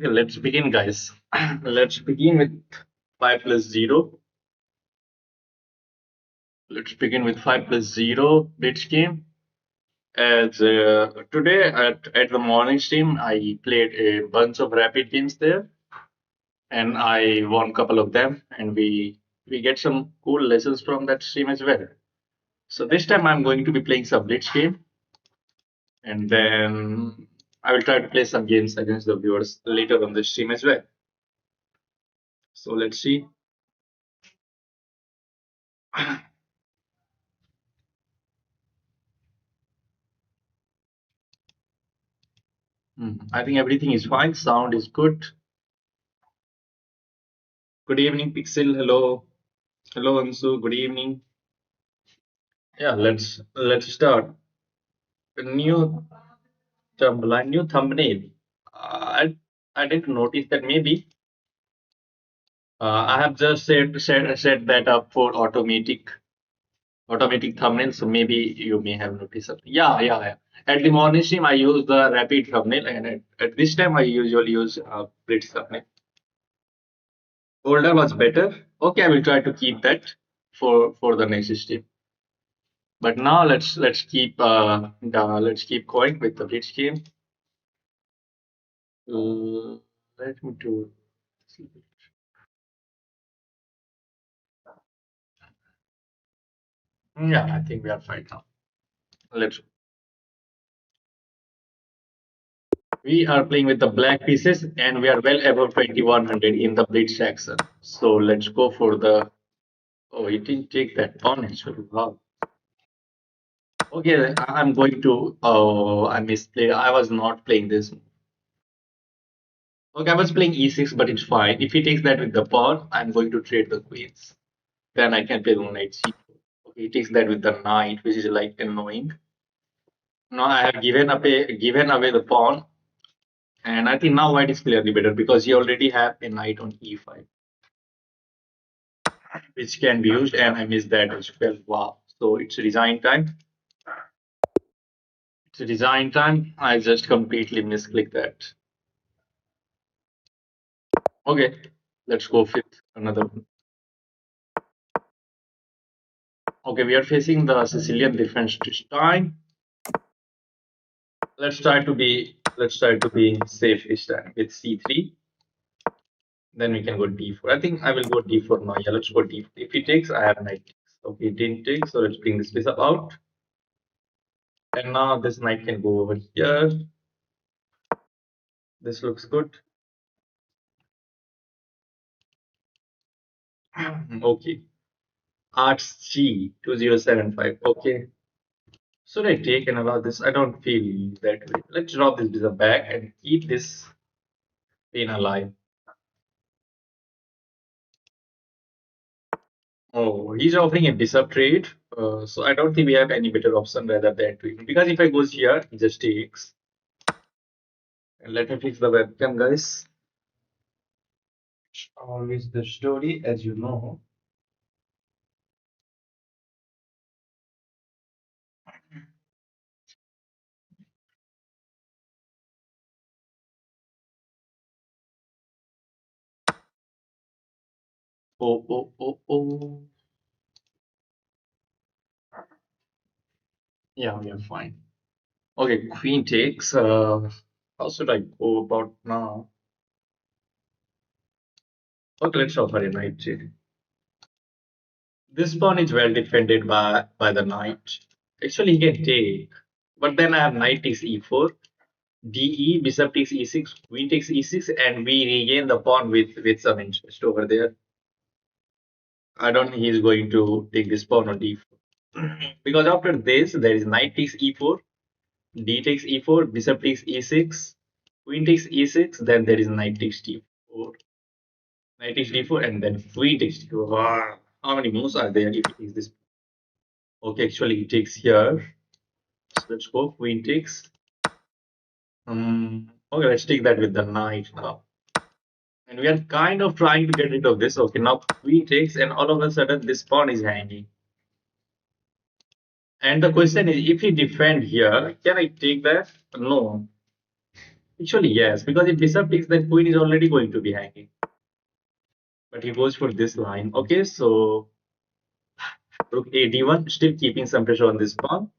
Okay, let's begin, guys. Let's begin with 5 plus 0. Let's begin with 5 plus 0 blitz game. As today at the morning stream, I played a bunch of rapid games there, and I won a couple of them, and we get some cool lessons from that stream as well. So this time I'm going to be playing some blitz game, and then I will try to play some games against the viewers later on the stream as well. So let's see. I think everything is fine. Sound is good. Good evening, Pixel. Hello. Hello, Ansu. Good evening. Yeah, let's start. A new new thumbnail. I didn't notice that maybe I have just set that up for automatic thumbnail. So maybe you may have noticed something. Yeah. At the morning stream, I use the rapid thumbnail, and at this time, I usually use Blitz thumbnail. Older was better. Okay, I will try to keep that for the next stream. But now let's keep going with the Blitz game. Let me do. Yeah, I think we are fine now. Let's. We are playing with the black pieces, and we are well above 2100 in the Blitz section. So let's go for the. Oh, it didn't take that on actually. Wow. Okay, I'm going to. Oh, I misplayed. I was not playing this. Okay, I was playing e6, but it's fine. If he takes that with the pawn, I'm going to trade the queens. Then I can play the knight c4. Okay, he takes that with the knight, which is like annoying. Now I have given away the pawn, and I think now white is clearly better because he already have a knight on e5, which can be used, and I missed that as well. Wow! So it's resign time. It's resign time. I just completely misclicked that. Okay, let's go with another one. Okay, we are facing the Sicilian defense this time. Let's try to be safe this time with c3. Then we can go d4. I think I will go d4 now. Yeah, let's go d4. If he takes, I have knight takes. Okay, he didn't take, so let's bring this piece up out. And now this knight can go over here. This looks good. Okay. Arts G 2075. Okay. Should I take and allow this? I don't feel that way. Let's drop this bishop back and keep this pain alive. Oh, he's offering a bishop trade. So I don't think we have any better option rather than to because if I goes here, he just takes. And let me fix the webcam, guys. Always the story, as you know. Oh. Yeah, we are fine. Okay, queen takes. How should I go about now? Okay, let's offer a knight trade. This pawn is well defended by the knight. Actually, he can take, but then I have knight takes e4, de, bishop takes e6, queen takes e6, and we regain the pawn with some interest over there. I don't think he's going to take this pawn on d4 because after this there is knight takes e4, d takes e4, bishop takes e6, queen takes e6, then there is knight takes d4, knight takes d4, and then queen takes d4. Wow. How many moves are there if he takes this? Okay, actually he takes here. So let's go queen takes. Okay, let's take that with the knight now. And we are kind of trying to get rid of this. Okay, now queen takes, and all of a sudden this pawn is hanging. And the question is, if he defend here, can I take that? No. Actually, yes, because if bishop takes, then queen is already going to be hanging. But he goes for this line. Okay, so rook a d1, still keeping some pressure on this pawn.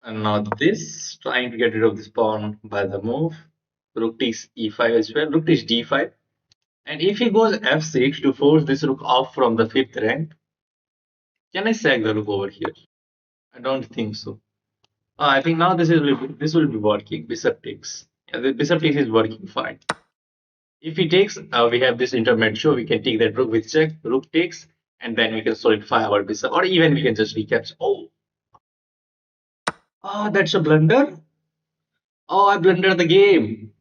And now this, trying to get rid of this pawn by the move. Rook takes e5 as well. Rook takes d5. And if he goes f6 to force this rook off from the fifth rank, can I sack the rook over here? I don't think so. I think now this will be working. Bishop takes. Yeah, the bishop takes is working fine. If he takes, we have this intermezzo. We can take that rook with check. Rook takes, and then we can solidify our bishop, or even we can just recapture. Oh, that's a blunder. Oh, I blundered the game.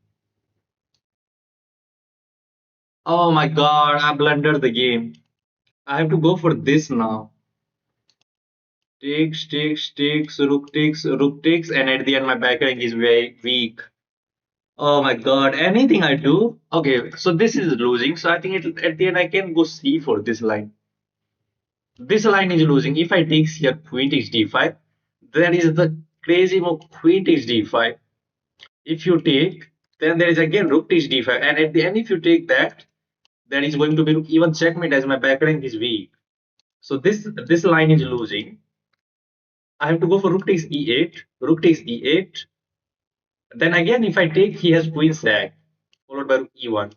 Oh my God, I blundered the game. I have to go for this now. Rook takes, and at the end my back rank is very weak. Oh my God, anything I do. Okay, so this is losing. So I think at the end I can go C for this line. This line is losing. If I take here queen takes d5, there is the crazy move queen takes d5. If you take, then there is again rook takes d5, and at the end if you take that, that is going to be rook even checkmate as my back rank is weak. So this line is losing. I have to go for rook takes e8, rook takes e8. Then again, if I take, he has queen sack, followed by rook e1.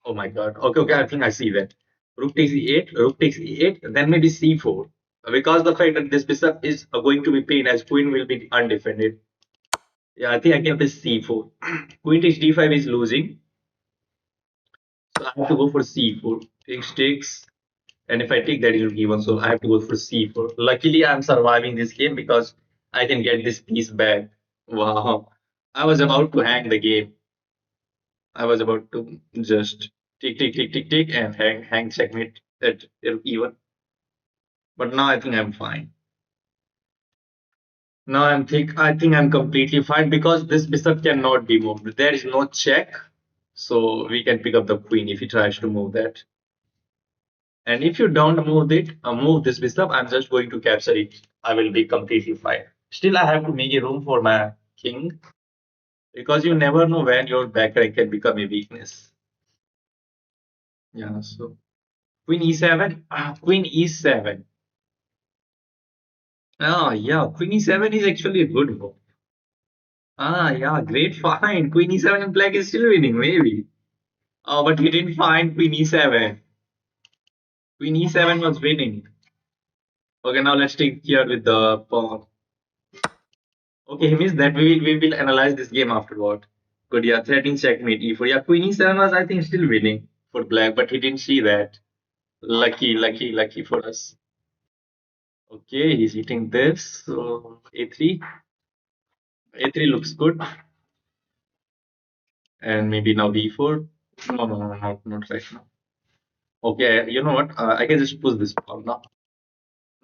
Oh my god. Okay, I think I see that. Rook takes e8, rook takes e8, then maybe c4. Because the fact that this bishop is going to be pinned as queen will be undefended. Yeah, I think I can play c4. Queen takes d5 is losing. So I have to go for c4. Takes. And if I take that, it will give one. So I have to go for c4. Luckily, I'm surviving this game because I can get this piece back. Wow. I was about to hang the game. I was about to just tick, and hang checkmate at even. But now I think I'm fine. Now I think I'm completely fine because this bishop cannot be moved. There is no check, so we can pick up the queen if he tries to move that. And if you don't move this bishop, I'm just going to capture it. I will be completely fine. Still, I have to make a room for my king because you never know when your back rank can become a weakness. Yeah, so queen e7, queen e7. Ah, yeah, queen e7 is actually a good move. Ah, yeah, great find. Queen e7 and black is still winning, maybe. Oh, but he didn't find queen e7. Queen e7 was winning. Okay, now let's take here with the pawn. Okay, he means that we will analyze this game afterward. Good, yeah, threatening checkmate e4. Yeah, queen e7 was I think still winning for black, but he didn't see that. Lucky for us. Okay, he's hitting this. So a3. A3 looks good. And maybe now b4. No, not right now. Okay, you know what? I can just push this pawn now.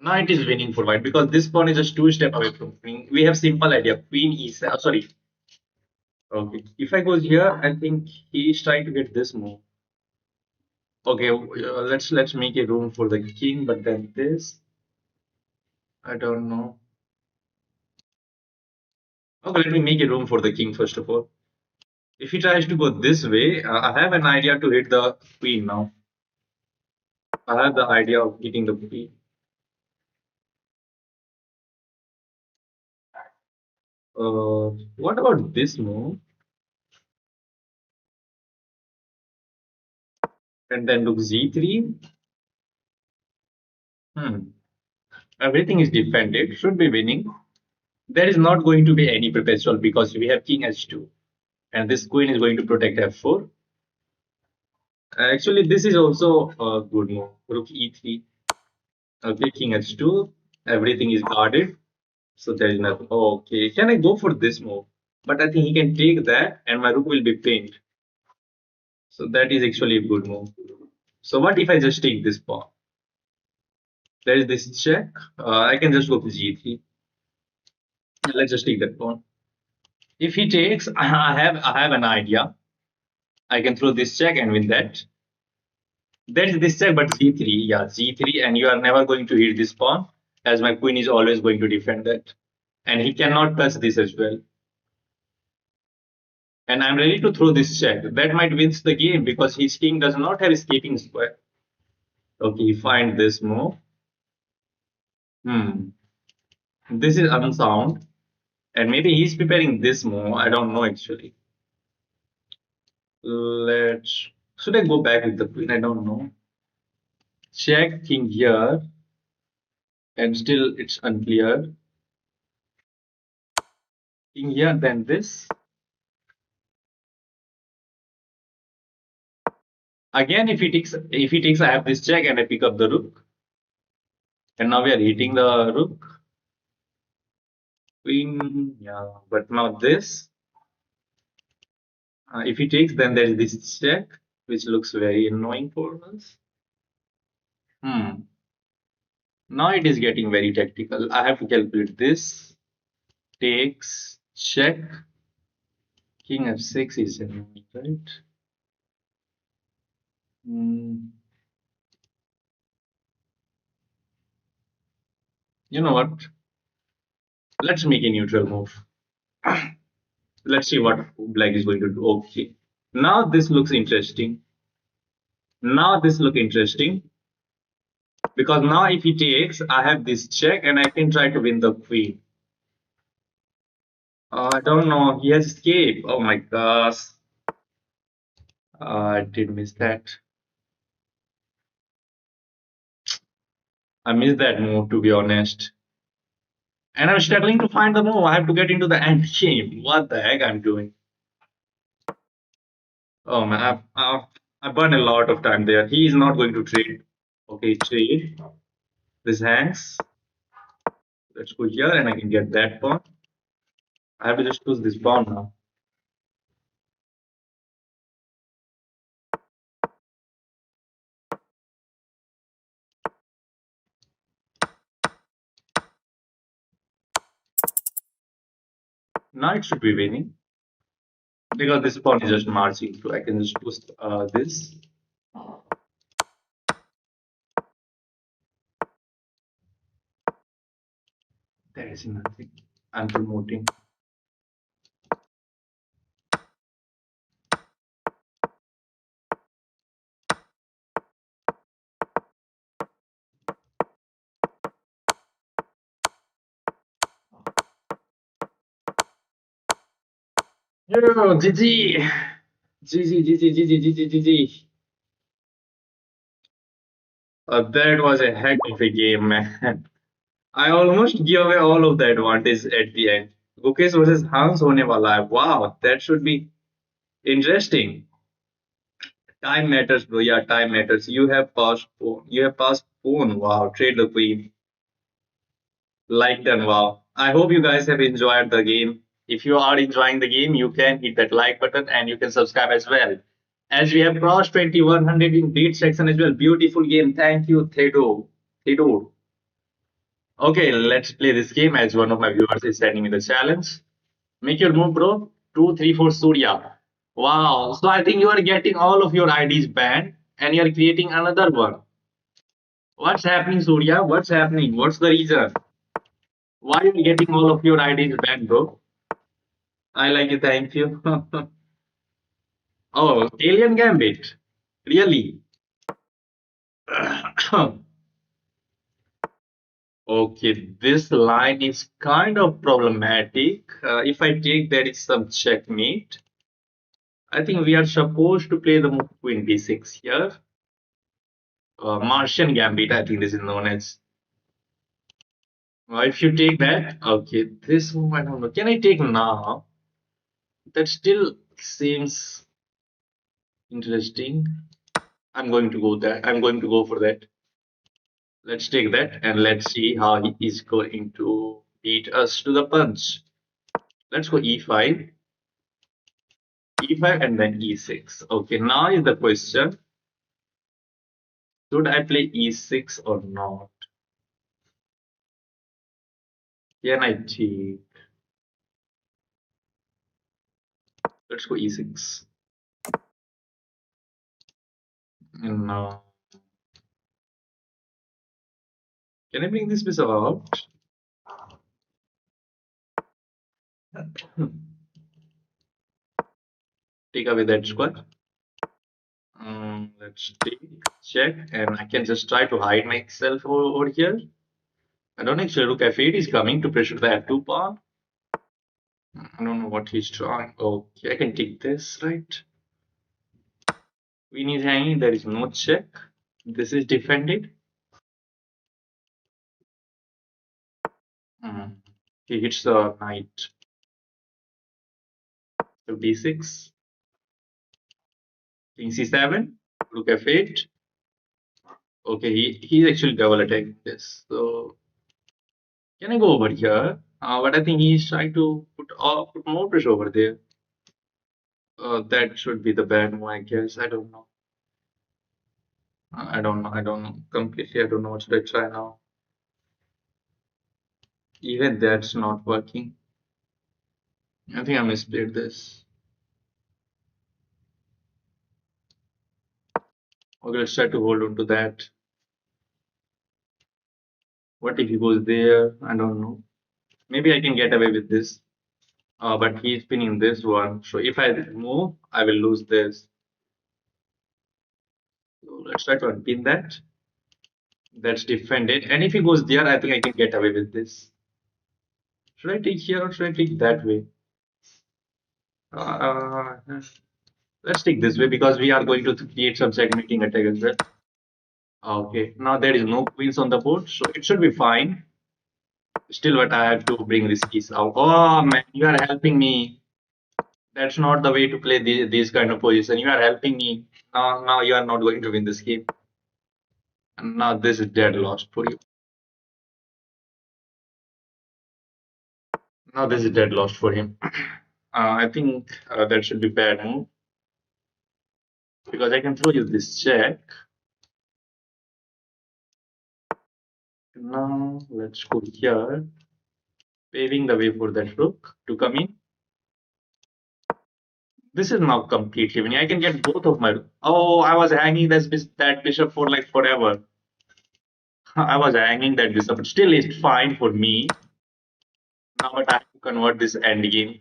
Now it is winning for white because this pawn is just two steps away from queen. We have simple idea. Queen e7. Sorry. Okay. If I go here, I think he is trying to get this move. Okay, let's make a room for the king, but then this. I don't know. Okay, let me make a room for the king first of all. If he tries to go this way, I have an idea to hit the queen now. I have the idea of hitting the queen. What about this move? And then look z3. Hmm. Everything is defended. Should be winning. There is not going to be any perpetual because we have king h2. And this queen is going to protect f4. Actually, this is also a good move. Rook e3. Okay, king h2. Everything is guarded. So there is nothing. Okay, can I go for this move? But I think he can take that and my rook will be pinned. So that is actually a good move. So what if I just take this pawn? There is this check. I can just go to g3. Let's just take that pawn. If he takes, I have an idea. I can throw this check and win that. There is this check, but g3, yeah, g3, and you are never going to hit this pawn, as my queen is always going to defend that, and he cannot touch this as well. And I'm ready to throw this check. That might win the game because his king does not have escaping square. Okay, find this move. Hmm. This is unsound. And maybe he's preparing this move. I don't know actually. Let's. Should I go back with the queen? I don't know. Check king here. And still it's unclear. King here, then this. Again, if he takes, I have this check and I pick up the rook. And now we are hitting the rook. Queen, yeah, but not this. If he takes, then there is this check, which looks very annoying for us. Hmm. Now it is getting very tactical. I have to calculate this. Takes, check. King f6 is annoying, right? Hmm. You know what? Let's make a neutral move. Let's see what black is going to do. Okay. Now this looks interesting. Now this look interesting because now if he takes, I have this check and I can try to win the queen. I don't know. He has escaped. Oh my gosh. I did miss that. I missed that move to be honest. And I'm struggling to find the move. I have to get into the end game. What the heck I'm doing? Oh man, I burned a lot of time there. He is not going to trade. Okay, trade. This hangs. Let's go here and I can get that pawn. I have to just choose this pawn now. Now it should be winning because this pawn is just marching through. I can just push this. There is nothing. I'm promoting. Yo, GG. GG, GG, GG, GG, GG. That was a heck of a game, man. I almost give away all of the advantage at the end. Gukesh versus Hans होने वाला है. Wow, that should be interesting. Time matters, bro. Yeah, time matters. You have passed phone. You have passed phone. Wow, trade the queen. Like done. Wow. I hope you guys have enjoyed the game. If you are enjoying the game, you can hit that like button and you can subscribe as well. As we have crossed 2100 in beat section as well. Beautiful game. Thank you, Thedo. Thedo. Okay, let's play this game as one of my viewers is sending me the challenge. Make your move, bro. 234 Surya. Wow. So I think you are getting all of your IDs banned and you are creating another one. What's happening, Surya? What's happening? What's the reason? Why are you getting all of your IDs banned, bro? I like it. Thank you. Oh, Alien Gambit. Really? Okay, this line is kind of problematic. If I take there is some checkmate. I think we are supposed to play the move queen d6 here. Martian Gambit, I think this is known as. If you take that, okay, this move I don't know. Can I take now? That still seems interesting. I'm going to go there. I'm going to go for that. Let's take that and let's see how he is going to beat us to the punch. Let's go e5, e5, and then e6. Okay, now is the question: should I play e6 or not? Can I take? Let's go e6. And now, can I bring this piece out? take away that square. Let's take check, and I can just try to hide myself over here. I don't actually look F8 is coming to pressure the F2 pawn. I don't know what he's trying. Okay, I can take this, right? Queen is hanging, there is no check. This is defended. Hmm. He hits the knight to d6. King c7. Look f8. Okay, he's actually double attacking this. So can I go over here? But I think he's trying to put more pressure over there. That should be the bad move, I guess. I don't know. I don't know. I don't know. Completely, I don't know what should I try now. Even that's not working. I think I misplayed this. Okay, let's try to hold on to that. What if he goes there? I don't know. Maybe I can get away with this. But he's pinning this one. So if I move, I will lose this. So let's try to unpin that. That's defended. And if he goes there, I think I can get away with this. Should I take here or should I take that way? Uh, let's take this way because we are going to create some checkmating attack as well. Okay, now there is no queens on the board, so it should be fine. Still, but I have to bring this piece out. Oh man, you are helping me. That's not the way to play these kind of position. You are helping me. Now you are not going to win this game. And now this is dead lost for you. Now this is dead lost for him. I think that should be bad move because I can throw you this check. Now let's go here, paving the way for that rook to come in. This is now completely winning. I can get both of my. Oh, I was hanging that bishop for like forever. I was hanging that bishop, but still it's fine for me. Now, but I have to convert this end game.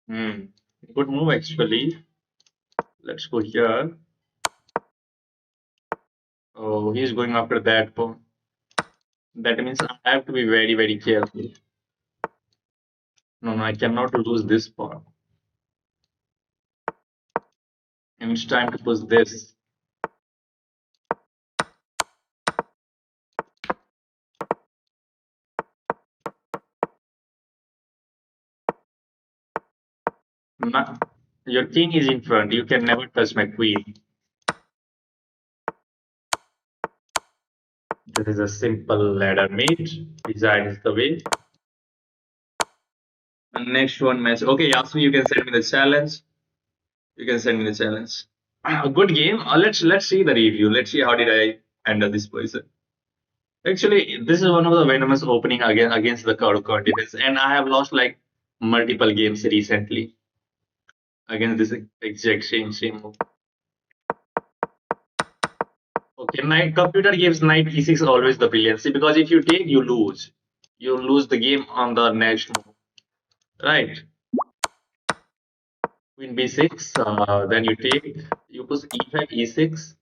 Hmm. Good move actually. Let's go here. Oh, he's going after that pawn. That means I have to be very, very careful. No, I cannot lose this pawn. And it's time to push this. Now, your king is in front. You can never touch my queen. This is a simple ladder mate. Design is the way. And next one match. Okay, Yasu, you can send me the challenge. You can send me the challenge. A good game. Let's see the review. Let's see how did I handle this person. Actually, this is one of the venomous opening against the Karuka defense, and I have lost like multiple games recently against this exact same move. Okay, knight computer gives knight e6 always the brilliancy because if you take, you lose. You lose the game on the next move, right? Queen b6, then you take, you push e5, e6.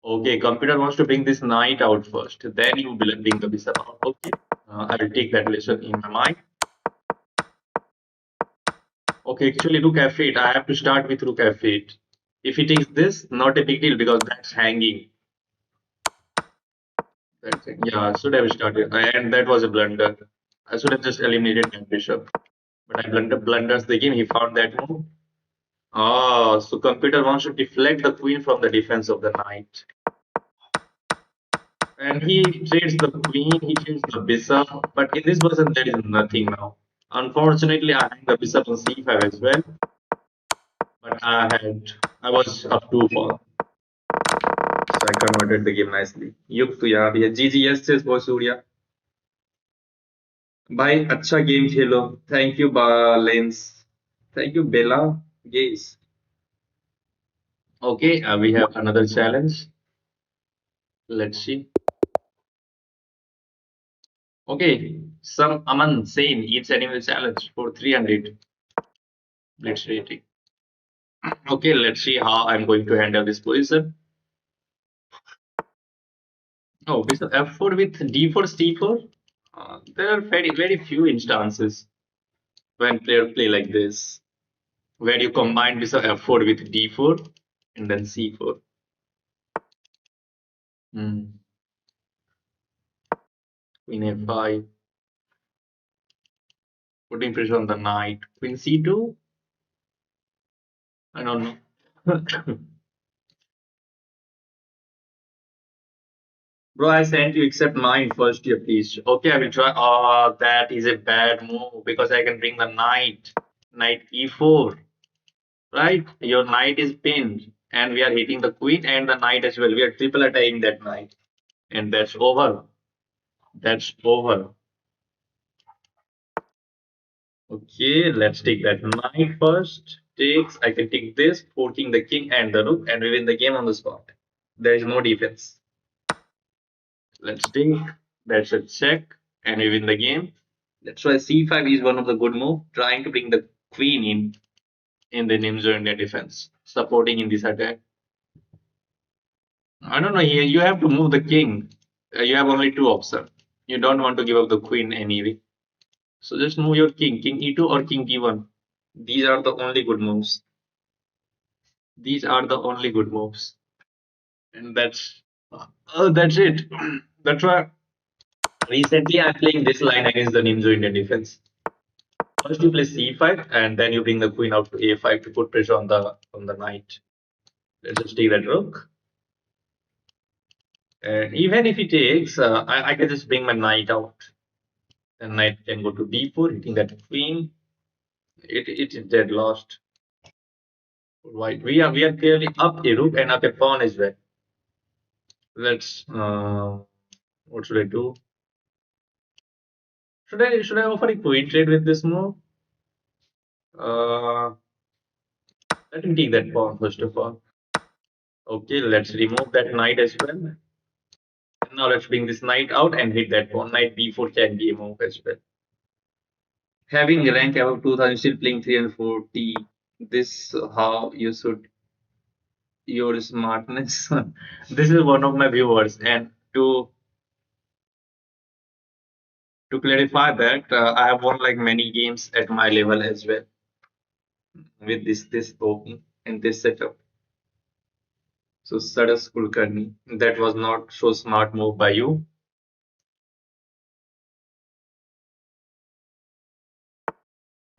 Okay, computer wants to bring this knight out first, then you bring the bishop out. Okay, I will take that lesson in my mind. Okay, actually, rook f8. I have to start with rook f8. If he takes this, not a big deal because that's hanging. That's it. Yeah, I should have started. And that was a blunder. I should have just eliminated that bishop. But I blunders the game. He found that move. Oh, so computer wants to deflect the queen from the defense of the knight. And he trades the queen, he trades the bishop. But in this version, there is nothing now. Unfortunately, I had the bishop on c5 as well. But I was up 2 for. So I converted the game nicely. युग तो यार ये जी जी yes yes बहुत शुक्रिया भाई अच्छा game खेलो thank you लेंस thank you Bella guess okay we have another challenge let's see okay some Aman Sain each animal challenge for 300 let's rating Okay, let's see how I'm going to handle this position. Oh, bishop f4 with d4 c4. There are very few instances when players play like this, where you combine bishop f4 with d4 and then c4. Hmm. Queen a5, putting pressure on the knight. Queen c2. I don't know. Bro, I sent you accept mine first here, please. Okay, I will try. Oh, that is a bad move because I can bring the knight. Knight e4. Right? Your knight is pinned, and we are hitting the queen and the knight as well. We are triple attacking that knight, and that's over. That's over. Okay, let's take that knight first. Takes. I can take this, forking the king and the rook, and we win the game on the spot. There is no defense. Let's take. That's a check, and we win the game. That's why c5 is one of the good move, trying to bring the queen in the Nimzo India defense, supporting in this attack. I don't know. Here you have to move the king. You have only two options. You don't want to give up the queen anyway. So just move your king, king e2 or king d1. These are the only good moves. These are the only good moves, and that's it. That's why recently I'm playing this line against the Nimzo Indian defense. First you play c5, and then you bring the queen out to a5 to put pressure on the knight. Let's just take that rook. And even if he takes, I can just bring my knight out. Then knight can go to d4, hitting that queen. It is dead lost. Right. We are clearly up a rook and up a pawn as well. Let's what should I do? Should I offer a queen trade with this move? Uh Let me take that pawn first of all. Okay, let's remove that knight as well. And now let's bring this knight out and hit that pawn. Knight b4 can be a move as well. Having rank above 2000, still playing 340. This how you should your smartness. This is one of my viewers, and to clarify that, I have won like many games at my level as well with this open and this setup. So Sadas Kulkarni, that was not so smart move by you.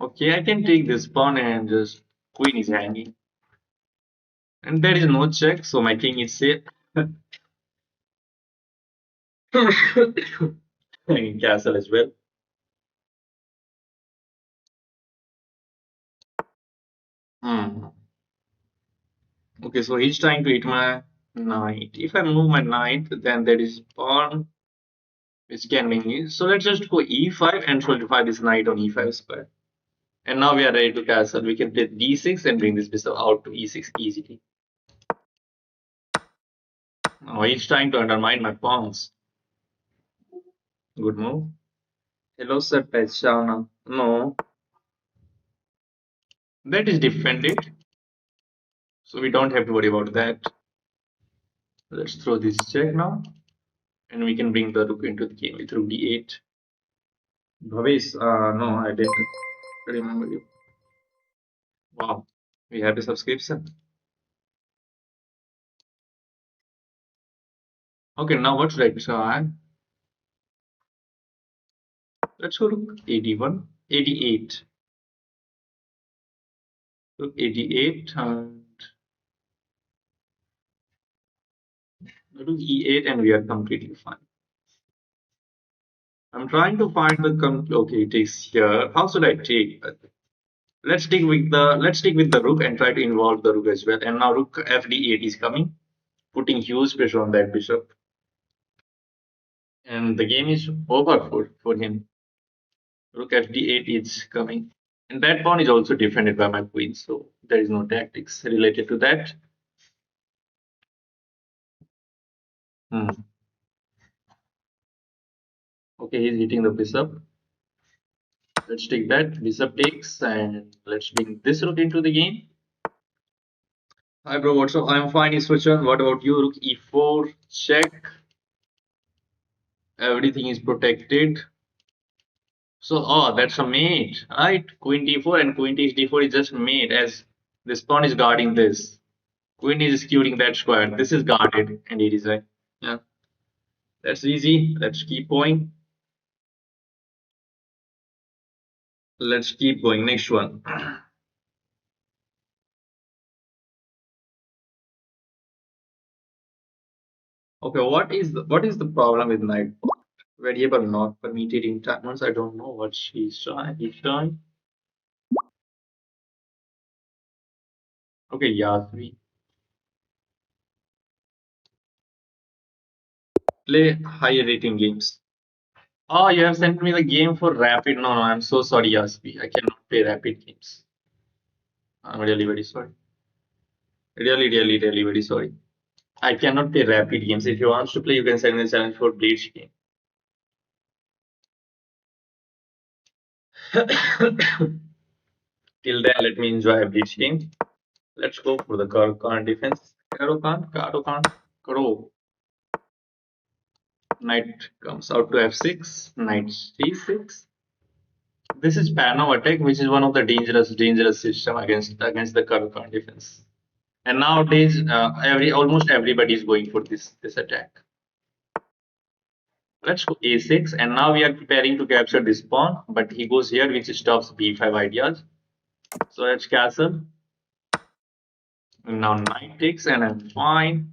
Okay, I can take this pawn and just queen is hanging, and there is no check, so my king is safe. And castle as well. Hmm. Okay, so he's trying to hit my knight. If I move my knight, then there is pawn which can win. So let's just go e5 and solidify this knight on e5 square. And now we are ready to castle. We can play d6 and bring this bishop out to e6 easily. Now he's trying to undermine my pawns. Good move. Hello, sir, Pechana. No, that is defended. So we don't have to worry about that. Let's throw this check now. And we can bring the rook into the game with rook d8. Bhavesh, no, I didn't remember you. Wow, we have a subscription. Okay, now what should I try? Let's go to 81, 88. Look, 88 and go to E8 and we are completely fine. I'm trying to find the okay, it is here. How should I take? Let's stick with the rook and try to involve the rook as well. And now rook FD8 is coming, putting huge pressure on that bishop. And the game is over for him. Rook FD8 is coming. And that pawn is also defended by my queen, so there is no tactics related to that. Hmm. Okay, he's hitting the bishop. Let's take that. Bishop takes, and let's bring this rook into the game. Hi bro, what's up? I'm fine, Iswachan. What about you? Rook e4, check. Everything is protected. So, oh, that's a mate, right? Queen d4 and queen takes d4 is just mate as this pawn is guarding this. Queen is securing that square. This is guarded and it is right. Yeah, that's easy. Let's keep going. Let's keep going. Next one. Okay, what is the problem with knight? Variable not permitted in times. I don't know what she's trying. He's trying. Okay, Yasvi. Play higher rating games. Oh, you have sent me the game for rapid. No, no, I'm so sorry, Yasvi. I cannot play rapid games. I'm really very sorry. Really, really, really very sorry. I cannot play rapid games. If you want to play, you can send me a challenge for Blitz game. Till then, let me enjoy a Blitz game. Let's go for the Khan defense. Karo Khan. Karo. Knight comes out to f6. Knight c6. This is Pano attack, which is one of the dangerous system against the Karo Khan defense. And nowadays, almost everybody is going for this attack. Let's go a6, and now we are preparing to capture this pawn, but he goes here, which stops b5 ideas. So let's castle. And now knight takes, and I'm fine.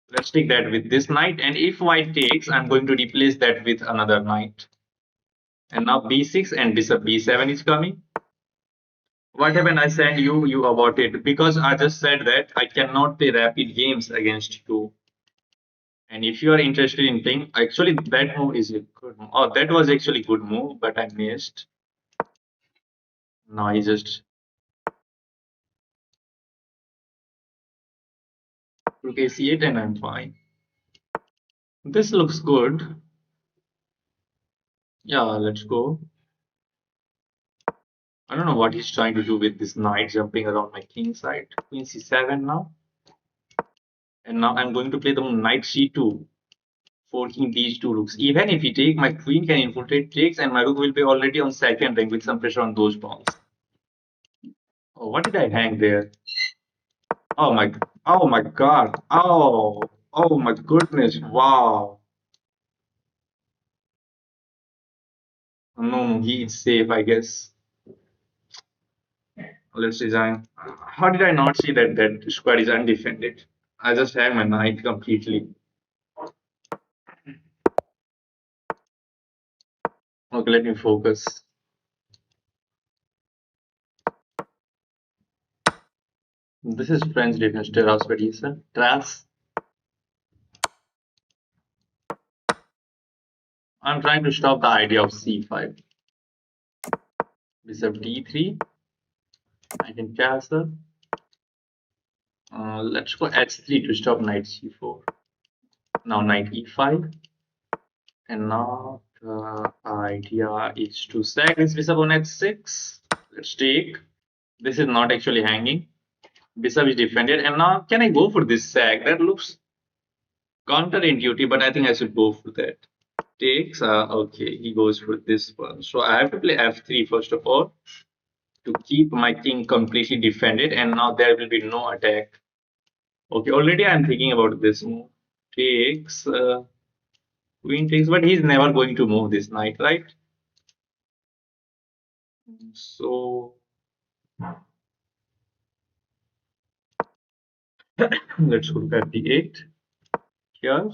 Let's take that with this knight, and if white takes, I'm going to replace that with another knight. And now b6 and bishop b7 is coming. What happened? I said you about it because I just said that I cannot play rapid games against you. And if you are interested in playing, actually that move is a good move. Oh, that was actually good move, but I missed. Now he just took a c8 and I'm fine. This looks good. Yeah, let's go. I don't know what he's trying to do with this knight jumping around my king side. Queen c7 now. And now I'm going to play the knight c2, forking these two rooks. Even if he take, my queen can infiltrate takes and my rook will be already on second rank with some pressure on those pawns. Oh, what did I hang there? Oh my God. Oh my goodness. Wow. No, he is safe, I guess. Let's resign. How did I not see that square is undefended? I just have my knight completely. Okay, let me focus. This is French defense, Terras Vedisa. Terras. I'm trying to stop the idea of c5. Bishop d3. I can castle. Let's go h3 to stop knight c4. Now knight e5. And now the idea is to sack this bishop on h6. Let's take. This is not actually hanging. Bishop is defended. And now can I go for this sack? That looks counterintuitive, but I think I should go for that. Takes. Okay, he goes for this one. So I have to play f3 first of all to keep my king completely defended. And now there will be no attack. Okay, already I'm thinking about this move. Takes. Queen takes, but he's never going to move this knight, right? So let's go to d8 here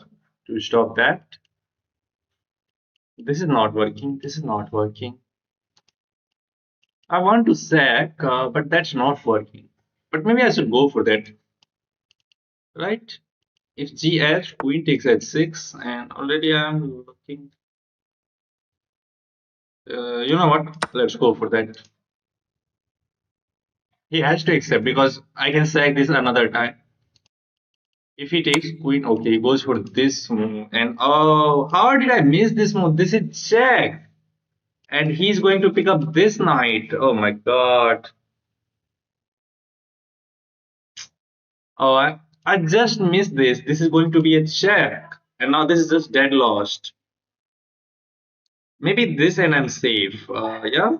to stop that. This is not working. This is not working. I want to sack, but that's not working. But maybe I should go for that, right? If GH, queen takes h6, and already I'm looking. You know what? Let's go for that. He has to accept because I can sack this another time. If he takes queen, okay, he goes for this move. And oh, how did I miss this move? This is check. And he's going to pick up this knight. Oh my god. Oh, I just missed this. This is going to be a check. And now this is just dead lost. Maybe this and I'm safe. Yeah.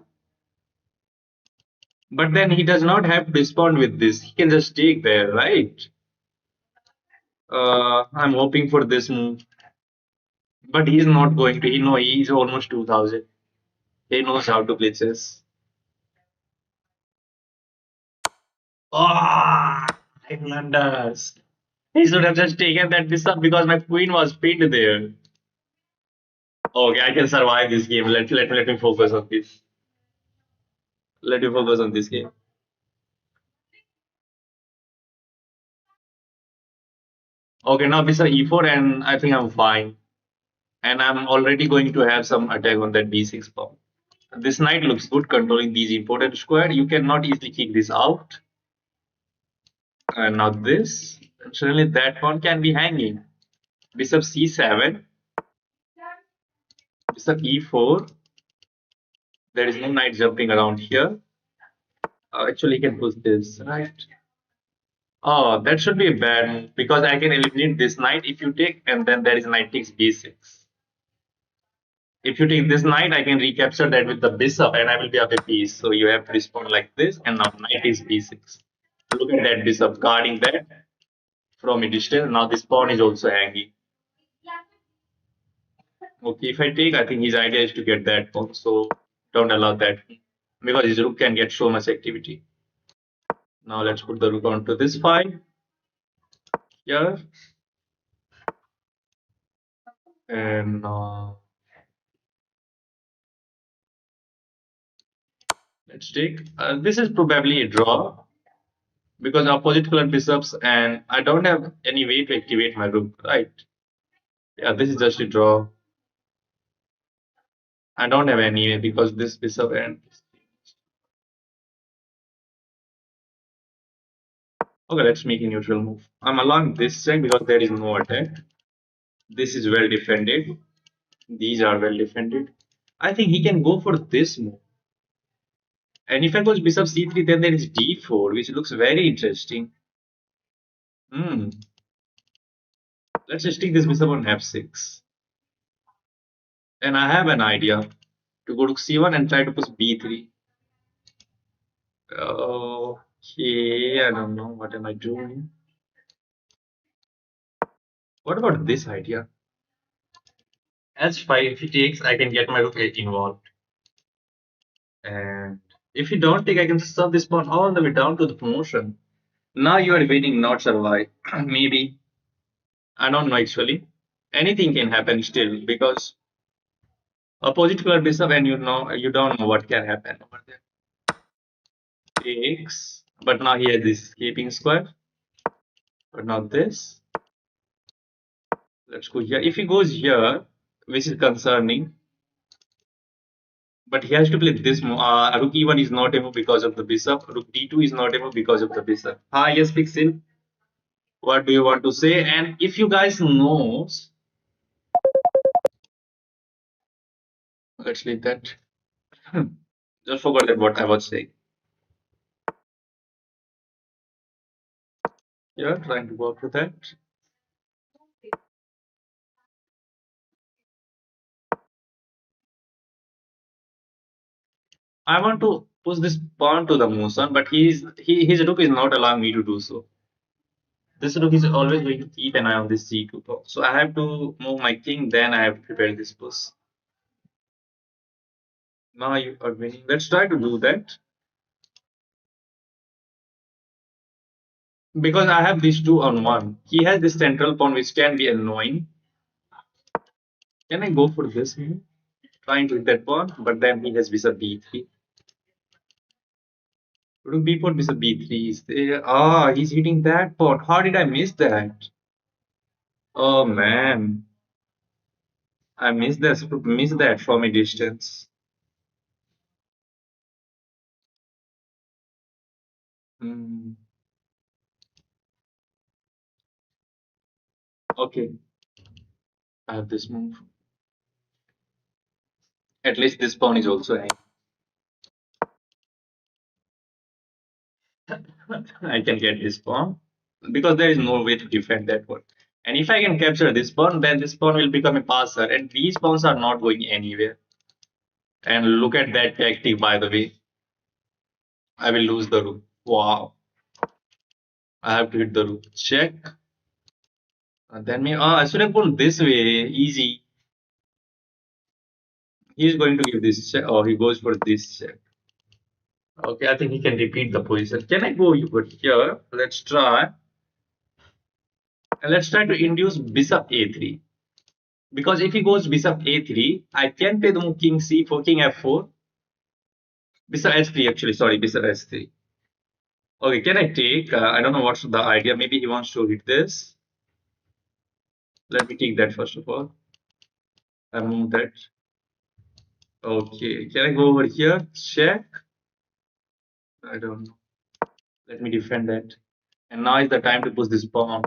But then he does not have to respond with this. He can just take there, right? I'm hoping for this move. But he's not going to. He's almost 2000. He knows how to play chess. Ah, I blunders. He should have just taken that bishop because my queen was pinned there. Okay, I can survive this game. Let me focus on this. Let me focus on this game. Okay, now bishop e4, and I think I'm fine. And I'm already going to have some attack on that b6 pawn. This knight looks good controlling these important square. You cannot easily kick this out. And now this. And suddenly that pawn can be hanging. Bishop c7, bishop e4. There is no knight jumping around here. Actually, you can push this, right? Oh, that should be a bad move because I can eliminate this knight if you take, and then there is knight takes b6. If you take this knight, I can recapture that with the bishop, and I will be up a piece. So you have to respond like this, and now knight is b6. Look at that bishop guarding that from a distance. Now this pawn is also hanging. Okay, if I take, I think his idea is to get that pawn, so don't allow that because his rook can get so much activity. Now let's put the rook onto this file here, and let's take. This is probably a draw because opposite color bishops, and I don't have any way to activate my rook, right? Yeah, this is just a draw. I don't have any way because this bishop and okay, let's make a neutral move. I'm allowing this check because there is no attack. This is well defended. These are well defended. I think he can go for this move. And if I goes bishop c3, then there is d4, which looks very interesting. Hmm. Let's just take this bishop on f6. And I have an idea to go to c1 and try to push b3. Okay, I don't know. What am I doing? What about this idea? H5, if he takes, I can get my rook involved. And if you don't take, I can serve this pawn all the way down to the promotion. Now you are waiting, not survive. Maybe. I don't know actually. Anything can happen still because opposite color bishop and you don't know what can happen over there. Takes. But now he has this escaping square. But not this. Let's go here. If he goes here, which is concerning, but he has to play this move. Rook e1 is not a move because of the bishop. Rook d2 is not a move because of the bishop. Ah, yes, Pixel. What do you want to say? And if you guys knows, let's leave that. Just forgot that what I was saying. Yeah, trying to work with that. I want to push this pawn to the motion, but his rook is not allowing me to do so. This rook is always going to keep an eye on this c2 pawn. So I have to move my king, then I have to prepare this push. Now you are winning. Let's try to do that. Because I have these two on one. He has this central pawn which can be annoying. Can I go for this move? Trying to hit that pawn, but then he has bishop b3. Rook b4, bishop b3 is there. Ah, he's hitting that pawn. How did I miss that? Oh man, I missed that from a distance. Hmm. Okay, I have this move. At least this pawn is also hanging. I can get this pawn. because there is no way to defend that one. And if I can capture this pawn, then this pawn will become a passer, and these pawns are not going anywhere. And look at that tactic, by the way. I will lose the rook. Wow. I have to hit the rook. Check. And then me, I should have gone this way. Easy. He's going to give this check. Oh, he goes for this check. Okay, I think he can repeat the position. Can I go over here? Let's try. And let's try to induce bishop a3. Because if he goes bishop a3, I can play the move king c4, king f4. Bishop h3 actually, sorry, bishop h3. Okay, can I take? I don't know what's the idea. Maybe he wants to hit this. Let me take that first of all. I move that. Okay, can I go over here? Check. I don't know. Let me defend that. And now is the time to push this pawn.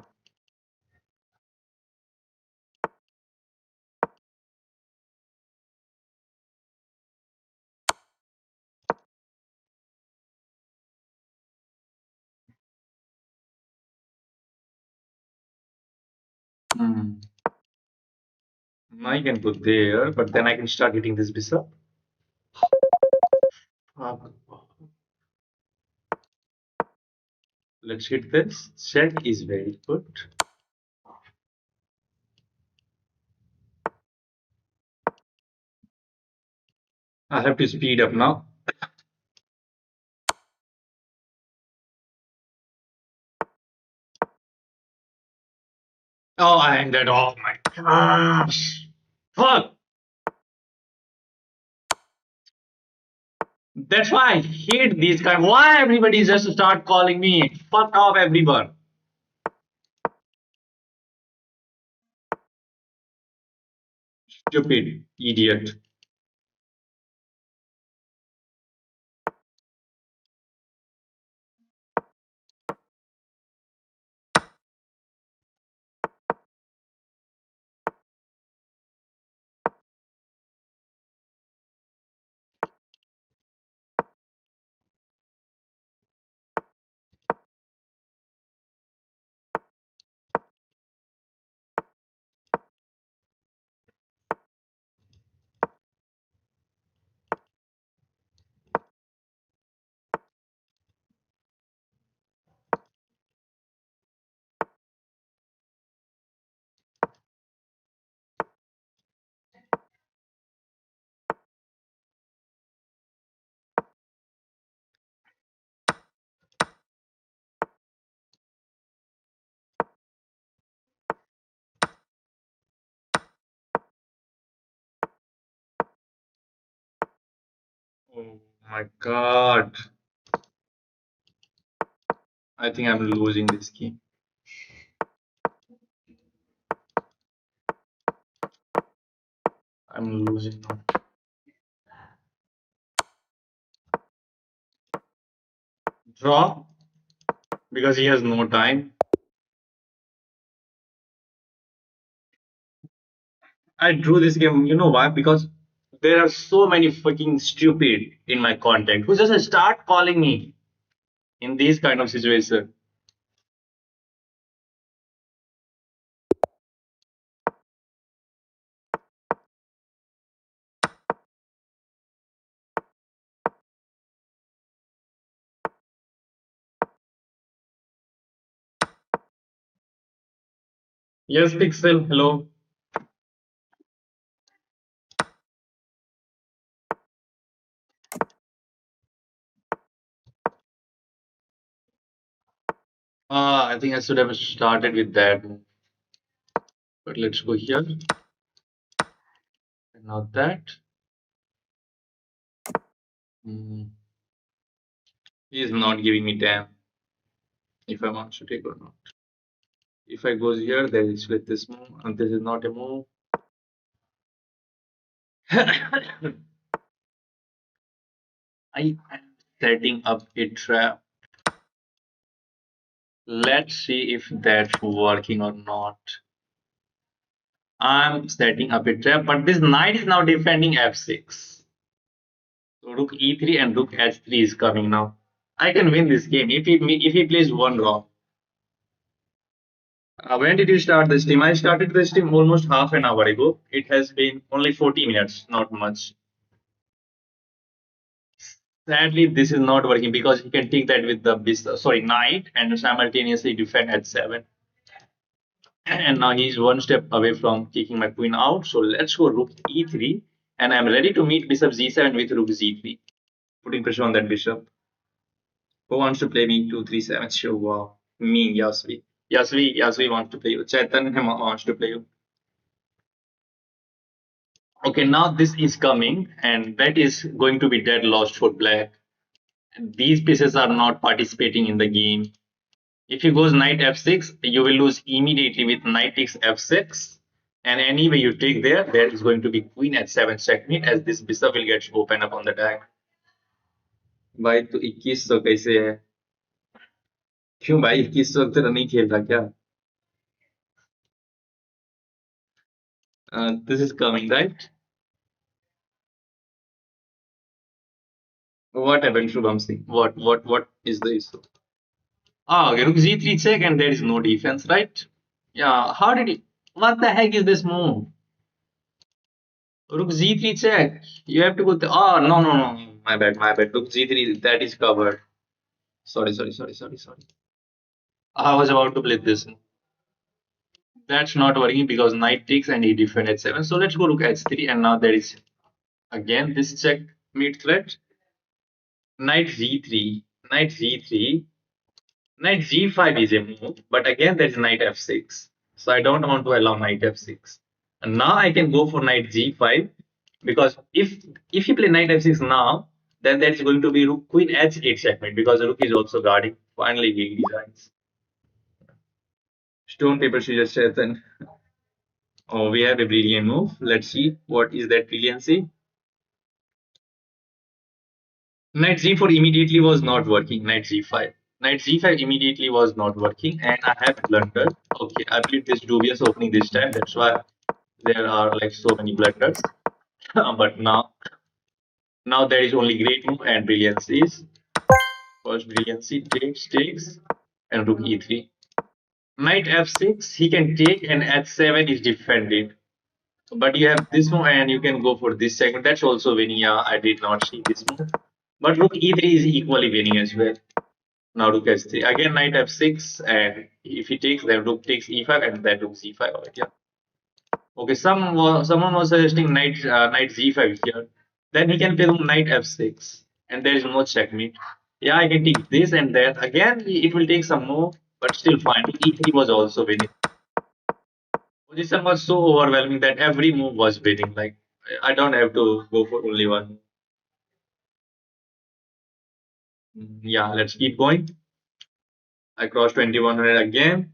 Hmm. Now I can put there, but then I can start hitting this bishop. Uh, Let's hit this. Check is very good. I have to speed up now. Oh, I ended. Oh my gosh. Fuck. That's why I hate these kind. Why everybody just start calling me? Fuck off, everyone. Stupid idiot. Oh my god. I think I'm losing this game. I'm losing now. Draw because he has no time. I drew this game. You know why? Because there are so many fucking stupid in my contact who just start calling me in these kind of situations. Yes, Pixel. Hello. I think I should have started with that. But let's go here. Not that. Hmm. He is not giving me damn if I want to take or not. If I goes here, there is with this move, and this is not a move. I am setting up a trap. Let's see if that's working or not. I'm setting up a trap, but this knight is now defending f6. So rook e3 and rook h3 is coming now. I can win this game if he plays one wrong. When did you start this stream? I started this stream almost half an hour ago. It has been only 40 minutes, not much. Sadly, this is not working because he can take that with the knight and simultaneously defend at 7. And now he's one step away from kicking my queen out. So let's go rook e3. And I'm ready to meet bishop g7 with rook z3, putting pressure on that bishop. Who wants to play me 2-3-7? Sure, wow. Me, Yasvi. Yasvi wants to play you. Chetan wants to play you. Okay, now this is coming, and that is going to be dead lost for black. These pieces are not participating in the game. If he goes knight f6, you will lose immediately with knight takes f6. And anyway you take there is going to be queen h7 checkmate, as this bishop will get open up on the attack. भाई तो 2100 कैसे है? क्यों भाई 2100 तेरा नहीं खेल रहा क्या? This is coming, right? What happened, Shubham Singh? What is the issue? Ah, okay, rook g3 check, and there is no defense, right? Yeah, how did he? What the heck is this move? Rook g3 check. You have to go. Oh, no. My bad. Rook g3, that is covered. Sorry. I was about to play this move. That's not working because knight takes and he defends at 7. So let's go rook h3, and now there is again this checkmate threat. Knight g3, knight g3. Knight g5 is a move, but again there's knight f6. So I don't want to allow knight f6. And now I can go for knight g5, because if you play knight f6 now, then there's going to be rook queen h8 checkmate, because rook is also guarding. Finally he designs. Stone paper scissors Chetan. Oh, we have a brilliant move. Let's see what is that brilliancy. Knight g4 immediately was not working. Knight g5. Knight g5 immediately was not working, and I have blundered. Okay, I played this dubious opening this time. That's why there are like so many blunders. But now there is only great move and brilliancies. First brilliancy takes, and rook e3. Knight f6, he can take, and h7 is defended. But you have this move, and you can go for this segment. That's also winning. Yeah, I did not see this move. But rook e3 is equally winning as well. Now rook h3. Again knight f6, and if he takes, then rook takes e5, and then rook c5. Right, yeah. Okay, someone was suggesting knight g5 here. Then he can play knight f6, and there is no checkmate. Yeah, I can take this and that. Again, it will take some more, but still fine. E3 was also winning. Position was so overwhelming that every move was winning. Like, I don't have to go for only one. Yeah, let's keep going. I crossed 2100 again.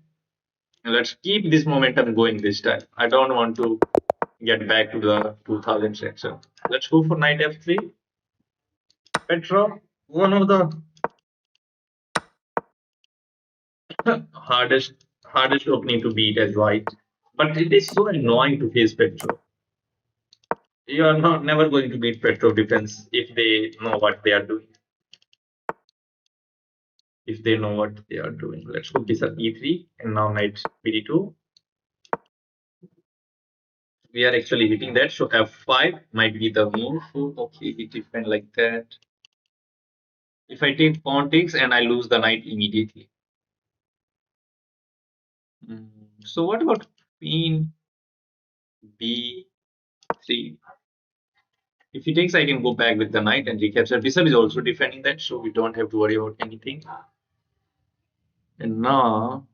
Let's keep this momentum going this time. I don't want to get back to the 2000 section. Let's go for knight f3. Petrov, one of the hardest opening to beat as white. But it is so annoying to face Petrov. You are not never going to beat Petrov defense if they know what they are doing. If they know what they are doing. Let's go bishop e3, and now knight bd2. We are actually hitting that, so f5 might be the move. Okay, we defend like that. If I take pawn takes, and I lose the knight immediately. So what about queen b3? If he takes, I can go back with the knight and recapture. Bishop is also defending that, so we don't have to worry about anything. And now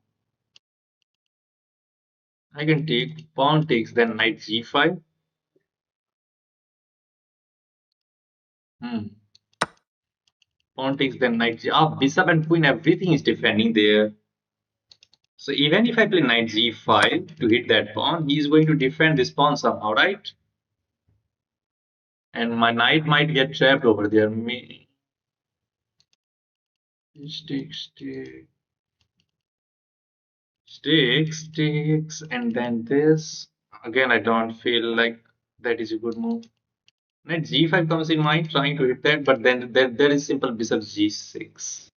I can take pawn takes, then knight g5. Pawn takes, then knight g. Bishop and queen, everything is defending there. So even if I play knight g5 to hit that pawn, he is going to defend this pawn somehow, right? And my knight might get trapped over there. Stakes, and then this. Again, I don't feel like that is a good move. Knight g5 comes in mind, trying to hit that, but then there is simple bishop g6.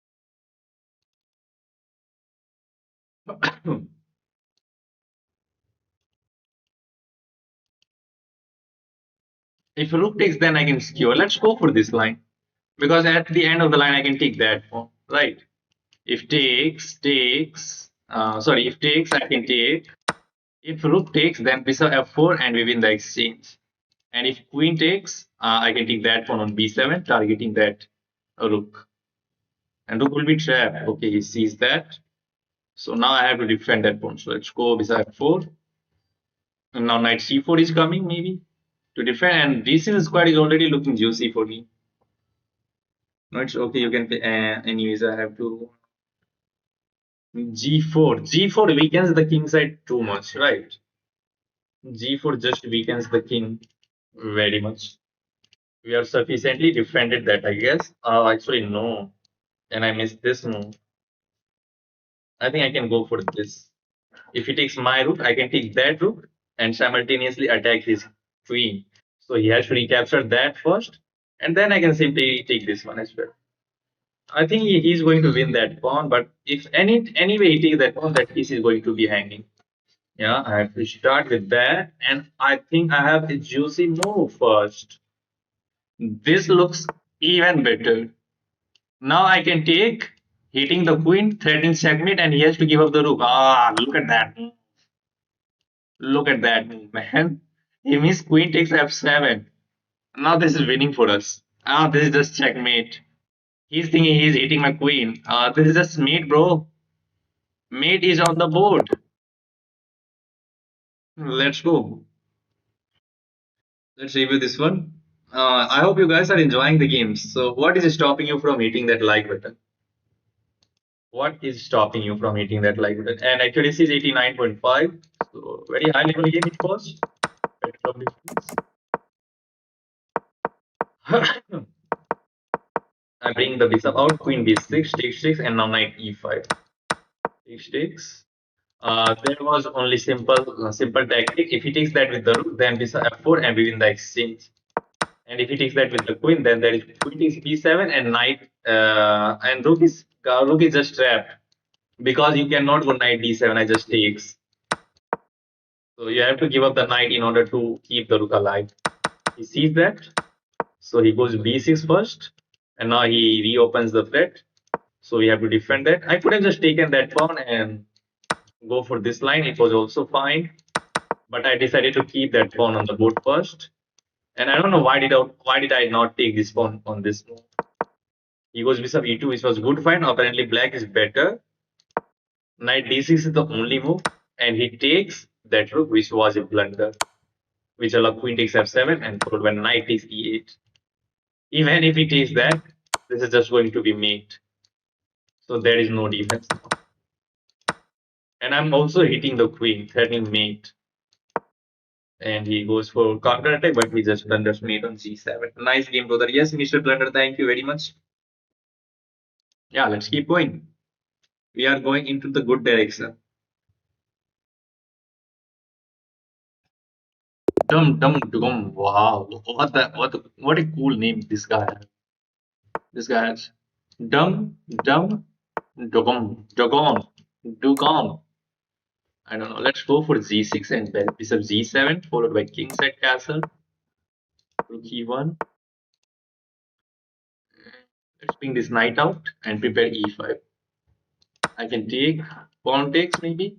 If rook takes, then I can skewer. Let's go for this line. Because at the end of the line, I can take that pawn, right? If if takes, I can take. If rook takes, then bishop f4 and we win the exchange. And if queen takes, I can take that pawn on b7, targeting that rook. And rook will be trapped. Okay, he sees that. So now I have to defend that pawn. So let's go bishop f4. And now knight c4 is coming, maybe, to defend. And d6 square is already looking juicy for me. No, it's okay. You can. Anyways, I have to g4. G4 weakens the king side too much, right? G4 just weakens the king very much. We are sufficiently defended that, I guess. Actually, no. And I missed this move. I think I can go for this. If he takes my rook, I can take that rook and simultaneously attack his queen. So he has to recapture that first, and then I can simply take this one as well. I think he's going to win that pawn, but if anyway he takes that pawn, that piece is going to be hanging. Yeah, I have to start with that, and I think I have a juicy move first. This looks even better. Now I can take hitting the queen, threatening checkmate, and he has to give up the rook. Ah, look at that. Look at that move, man. He missed queen takes f7. Now this is winning for us. Ah, this is just checkmate. He's thinking he's hitting my queen. This is just mate, bro. Mate is on the board. Let's go. Let's review this one. I hope you guys are enjoying the games. So, what is stopping you from hitting that like button? What is stopping you from hitting that like button? And accuracy is 89.5. So, very high level game it was. I bring the bishop out, queen b6, takes 6, and now knight e5. Takes takes. There was only simple tactic. If he takes that with the rook, then bishop f4 and we win the exchange. And if he takes that with the queen, then there is queen takes b7 and knight and rook is just trapped because you cannot go knight d7. I just takes. So you have to give up the knight in order to keep the rook alive. He sees that, so he goes b6 first, and now he reopens the threat. So we have to defend that. I could have just taken that pawn and go for this line. It was also fine, but I decided to keep that pawn on the board first. And I don't know why did I not take this pawn on this move. He goes bishop e2, which was good fine. Apparently black is better. Knight d6 is the only move, and he takes that rook, which was a blunder, which allowed queen takes f7 and followed by knight takes e8. Even if he takes that, this is just going to be mate. So there is no defense now. And I'm also hitting the queen, threatening mate. And he goes for counter attack, but he just blunders mate on c7. Nice game, brother. Yes, Mr. Blunder, thank you very much. Yeah, let's keep going. We are going into the good direction. Dum. Wow, what a cool name this guy has. This guy has Dum Dugum Dugong. I don't know. Let's go for g6 and then bishop g7, followed by king side castle, rook e1. Let's bring this knight out and prepare e5. I can take pawn takes maybe.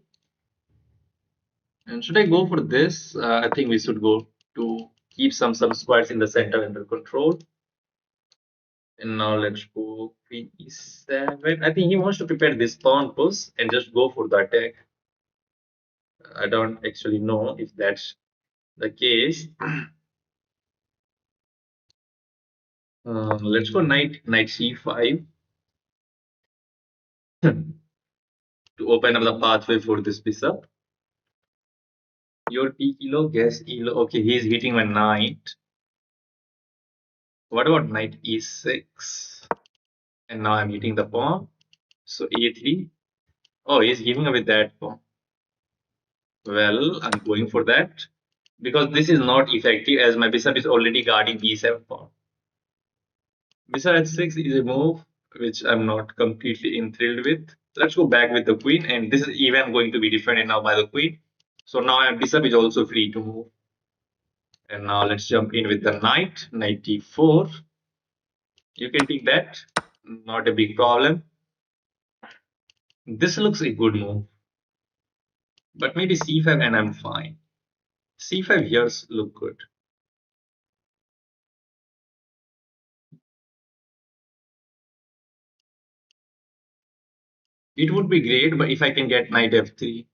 And should I go for this? I think we should go to keep some squares in the center under control. And now let's go queen e7. I think he wants to prepare this pawn push and just go for the attack. I don't actually know if that's the case. Let's go knight c5 to open up the pathway for this bishop. Your p kilo, guess elo. Okay, he's hitting my knight. What about knight e6? And now I'm hitting the pawn. So a3. Oh, he's giving away that pawn. Well, I'm going for that because this is not effective as my bishop is already guarding b7 pawn. Bishop h6 is a move which I'm not completely enthralled with. Let's go back with the queen, and this is even going to be defended now by the queen. So now my bishop is also free to move. And now let's jump in with the knight, knight d4. You can take that, not a big problem. This looks a good move, but maybe c5 and I'm fine. C5 years look good. It would be great, but if I can get knight f3,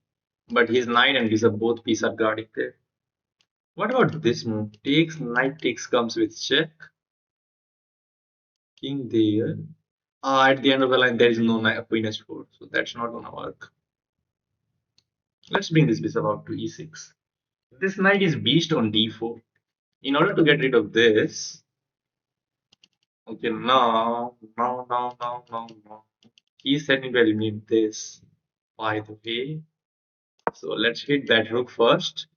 but his knight and bishop both pieces are guarding there. What about this move? Takes, knight takes comes with check. King there. At the end of the line, there is no knight, queen h4, so that's not gonna work. Let's bring this bishop out to e6. This knight is beast on d4. In order to get rid of this, okay, now. He's setting to eliminate this, by the way. So let's hit that rook first.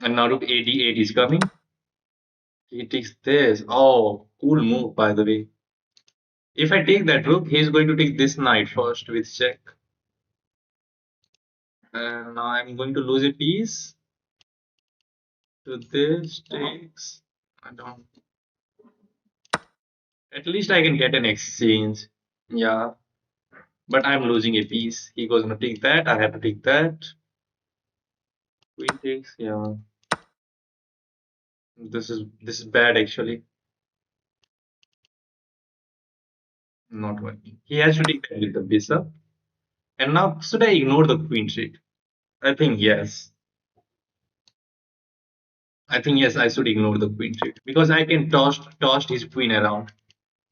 And now rook ad8 is coming. He takes this. Oh, cool move, by the way. If I take that rook, he's going to take this knight first with check. And now I'm going to lose a piece. So this takes. I don't. At least I can get an exchange. Yeah. But I'm losing a piece. He goes to take that. I have to take that. Queen takes. Yeah. This is bad actually. Not working. He has to take that with the bishop. And now should I ignore the queen trade? I think yes. I think yes, I should ignore the queen trade because I can toss his queen around,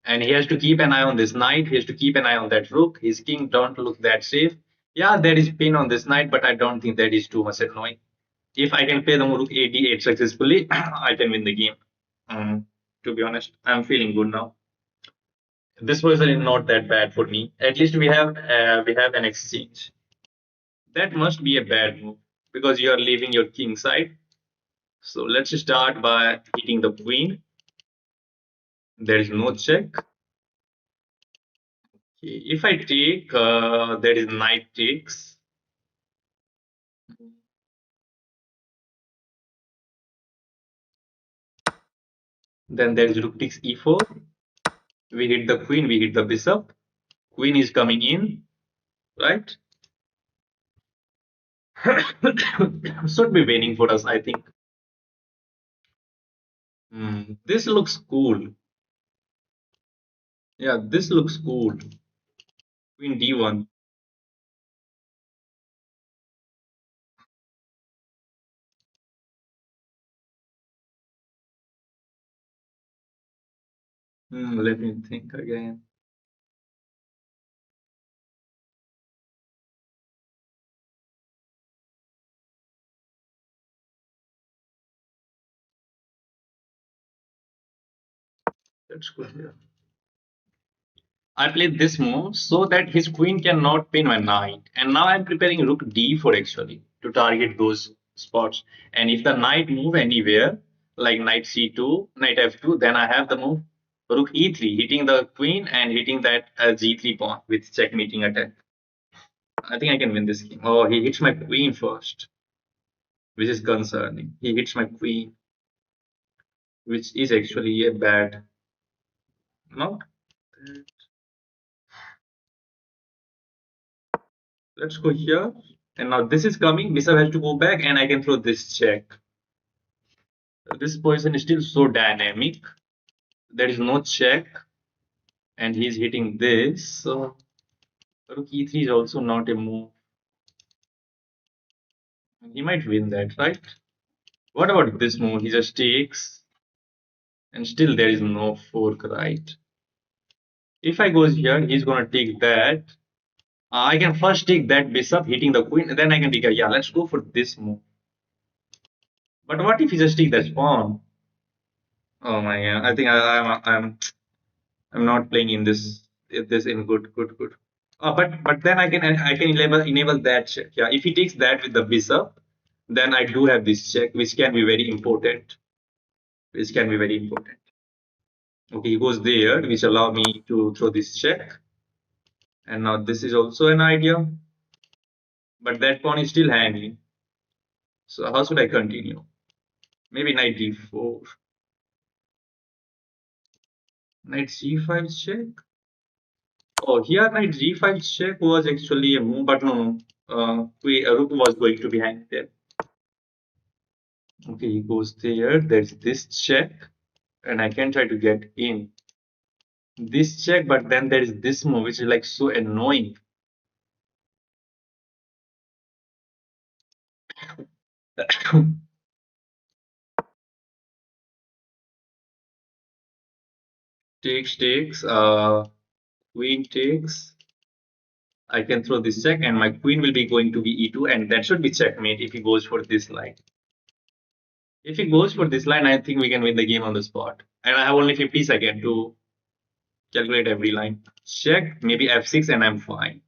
and he has to keep an eye on this knight. He has to keep an eye on that rook. His king don't look that safe. Yeah, there is pin on this knight, but I don't think that is too much annoying. If I can play the rook ad8 successfully, I can win the game. To be honest, I'm feeling good now. This was not that bad for me. At least we have an exchange. That must be a bad move because you are leaving your king side. So let's start by hitting the queen. There is no check. If I take, there is knight takes. Then there is rook takes e4. We hit the queen, we hit the bishop. Queen is coming in, right? Should be winning for us, I think. This looks cool. Yeah, this looks cool. Queen d1. Let me think again. Let's go here. I played this move so that his queen cannot pin my knight. And now I'm preparing rook d4 actually to target those spots. And if the knight move anywhere, like knight c2, knight f2, then I have the move rook e3, hitting the queen and hitting that g3 pawn with checkmating attack. I think I can win this game. Oh, he hits my queen first, which is concerning. He hits my queen, which is actually a bad. No, let's go here. And now this is coming. Bishop has to go back, and I can throw this check. This position is still so dynamic. There is no check, and he's hitting this. So rook e3 is also not a move. He might win that, right? What about this move? He just takes, and still there is no fork, right? If I goes here, he's gonna take that. I can first take that bishop, hitting the queen, and then I can take a yeah. Let's go for this move. But what if he just take that pawn? Oh my god! I think I'm not playing in this in good. But then I can enable that check. Yeah, if he takes that with the bishop, then I do have this check, which can be very important. Which can be very important. Okay, he goes there, which allow me to throw this check. And now this is also an idea, but that pawn is still hanging. So how should I continue? Maybe knight d4. Knight c5 check. Oh, here knight g5 check was actually a move, but no, rook was going to be hanged there. Okay, he goes there. There's this check, and I can try to get in this check, but then there is this move, which is like so annoying. Takes. Queen takes. I can throw this check, and my queen will be going to be e2, and that should be checkmate if he goes for this line. If he goes for this line, I think we can win the game on the spot. And I have only 50 seconds to calculate every line. Check, maybe f6, and I'm fine.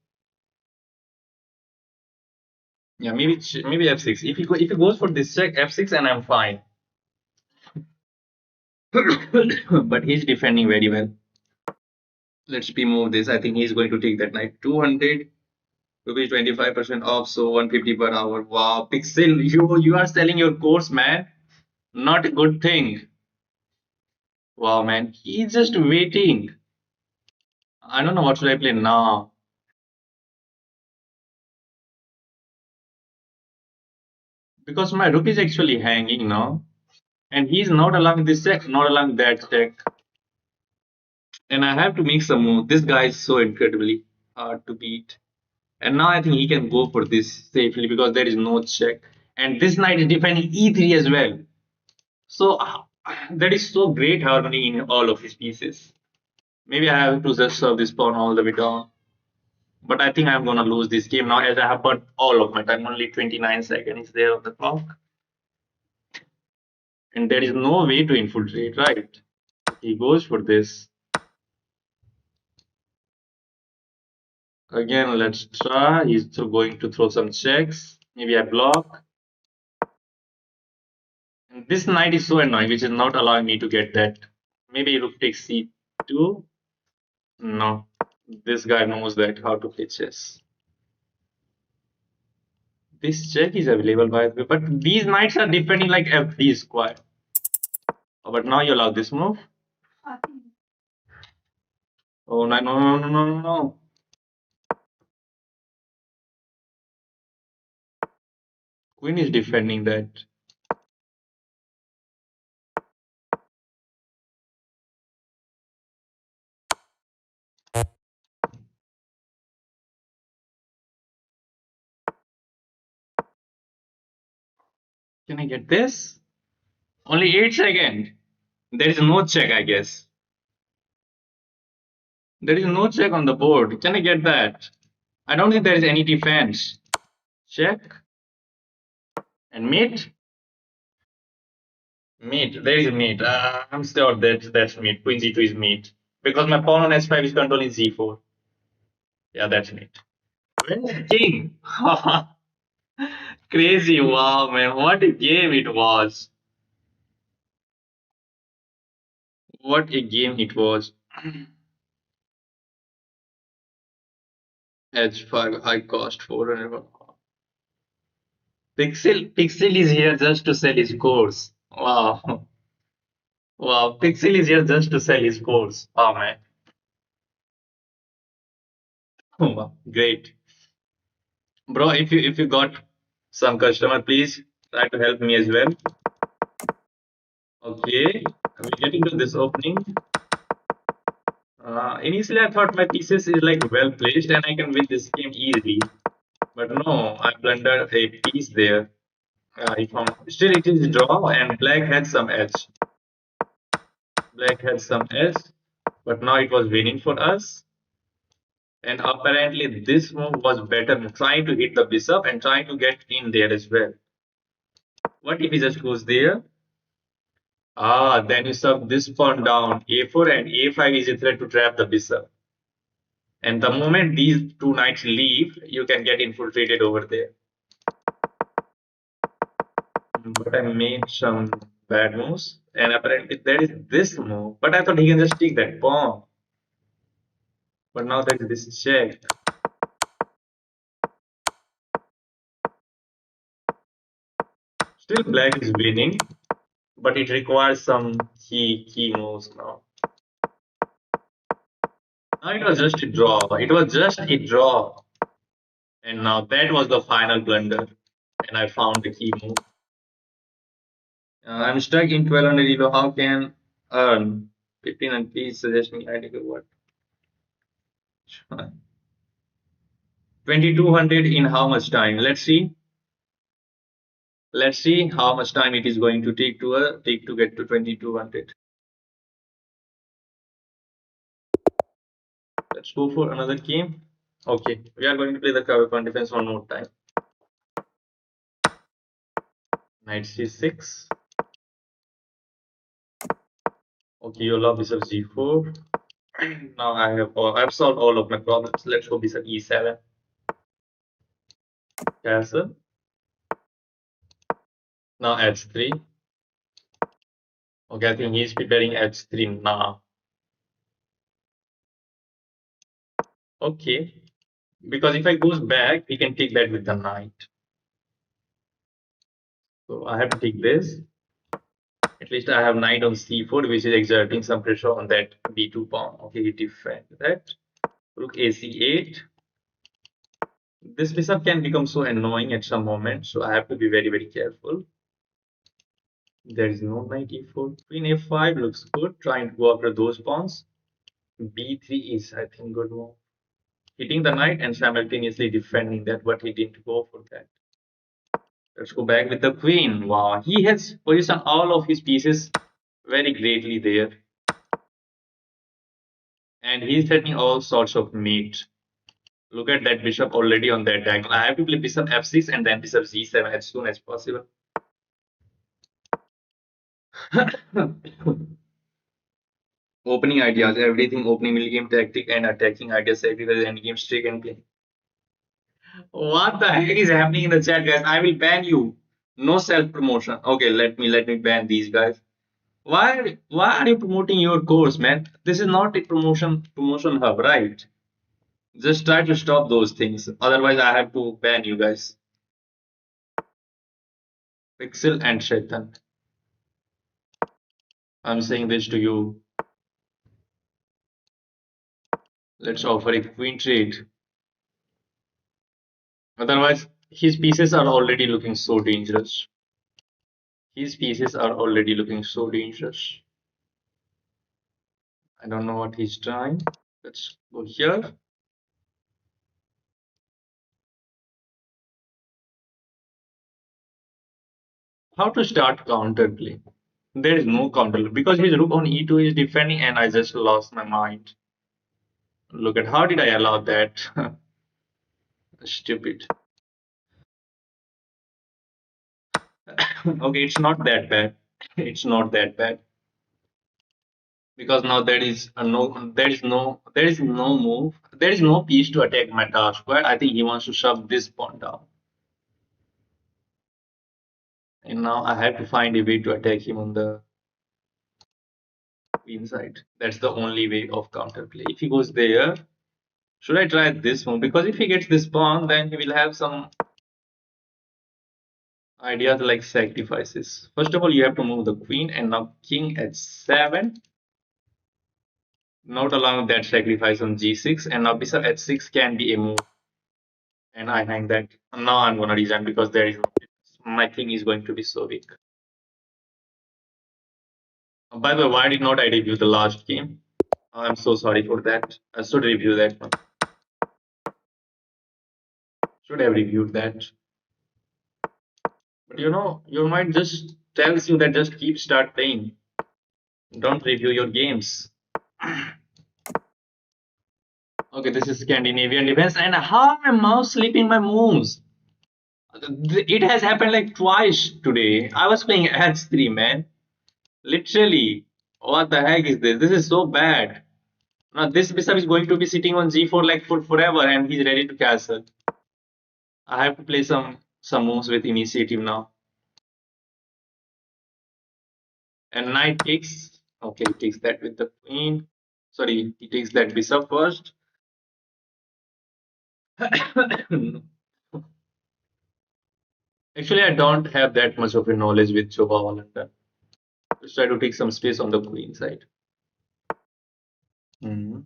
Yeah, maybe f6. If he goes for this check, f6, and I'm fine. But he's defending very well. Let's move this. I think he's going to take that knight. 200 rupees, 25% off, so 150 per hour. Wow, Pixel, you are selling your course, man. Not a good thing. Wow, man, he's just waiting. I don't know what should I play now. Because my rook is actually hanging now. And he's not allowing this check, not allowing that check. And I have to make some move. This guy is so incredibly hard to beat. And now I think he can go for this safely because there is no check. And this knight is defending e3 as well. So there is so great harmony in all of his pieces. Maybe I have to just serve this pawn all the way down. But I think I'm gonna lose this game now as I have burnt all of my time. Only 29 seconds there on the clock. And there is no way to infiltrate, right? He goes for this. Again, let's try. He's going to throw some checks. Maybe I block. And this knight is so annoying, which is not allowing me to get that. Maybe rook takes c2. No, this guy knows that how to play chess. This check is available by the way, but these knights are defending like FD square. Oh, but now you allow this move. Oh no no no no no no! Queen is defending that. Can I get this? Only 8 seconds. There is no check, I guess. There is no check on the board. Can I get that? I don't think there is any defense. Check and mate. Mate. There is mate. I'm sure that's mate. Queen g2 is mate because my pawn on s5 is controlling z4. Yeah, that's mate. King. Crazy. Wow, man. What a game it was. What a game it was. H5 high cost 400. Pixel is here just to sell his course. Wow. Wow. Pixel is here just to sell his course. Oh man. Wow. Great. Bro, if you got some customer, please try to help me as well. Okay. We're getting to this opening. Initially I thought my pieces is like well placed and I can win this game easily. But no, I blundered a piece there. Still it is draw and black had some edge. Black had some edge, but now it was winning for us. And apparently this move was better, trying to hit the bishop and trying to get in there as well. What if he just goes there? Ah, then you sub this pawn down, a4 and a5 is a threat to trap the bishop. And the moment these two knights leave, you can get infiltrated over there. But I made some bad moves, and apparently there is this move. But I thought he can just take that pawn. But now there is this check. Still black is winning, but it requires some key moves now. Now it was just a draw. It was just a draw. And now that was the final blunder. And I found the key move. I'm stuck in 1200 euro. How can earn 15, and please suggest me I take a what? 2200 in how much time? Let's see. Let's see how much time it is going to take to get to 2200. Let's go for another game. Okay, we are going to play the cover con defense one more time. Knight c6. Okay, your love bishop g4. Now I've solved all of my problems. Let's go bishop e7. Castle. Now h3. Okay, I think he's preparing h3 now. Okay, because if I goes back, he can take that with the knight. So I have to take this. At least I have knight on c4, which is exerting some pressure on that b2 pawn. Okay, he defend that. Rook ac8. This bishop can become so annoying at some moment, so I have to be very, very careful. There is no knight e4. Queen f5 looks good, trying to go after those pawns. b3 is, I think, good move. Hitting the knight and simultaneously defending that, but he didn't go for that. Let's go back with the queen. Wow, he has positioned all of his pieces very greatly there. And he's threatening all sorts of mate. Look at that bishop already on that diagonal. I have to play bishop f6 and then bishop g7 as soon as possible. Opening ideas, everything opening middle game tactic and attacking ideas, sacrifice end game streak and play. What the heck is happening in the chat, guys? I will ban you. No self promotion. Okay, let me ban these guys. Why are you promoting your course, man? This is not a promotion hub, right? Just try to stop those things. Otherwise, I have to ban you guys. Pixel and Shaitan. I'm saying this to you. Let's offer a queen trade. Otherwise, his pieces are already looking so dangerous. His pieces are already looking so dangerous. I don't know what he's trying. Let's go here. How to start counterplay? There is no counter because his rook on e2 is defending and I just lost my mind. Look at how did I allow that? Stupid. Okay, it's not that bad. It's not that bad. Because now there is no move. There is no piece to attack my dark square. I think he wants to shove this pawn down. And now I have to find a way to attack him on the queen side. That's the only way of counterplay. If he goes there, should I try this move? Because if he gets this pawn, then he will have some ideas like sacrifices. First of all, you have to move the queen, and now king at 7. Not allowing that sacrifice on g6, and now bishop h6 can be a move. And I hang that. Now I'm gonna resign because there is no my king is going to be so weak. By the way, why did not I review the last game? I'm so sorry for that. I should review that one. Should have reviewed that. But your mind just tells you that just start playing. Don't review your games. Okay, this is Scandinavian defense. And how am I sleeping my moves? It has happened like twice today. I was playing h3, man. Literally. What the heck is this? This is so bad. Now this bishop is going to be sitting on g4 like for forever and he's ready to castle. I have to play some moves with initiative now. And knight takes. Okay, he takes that with the queen. Sorry, he takes that bishop first. Actually, I don't have that much of a knowledge with Choba London. Let's try to take some space on the queen side. Hmm.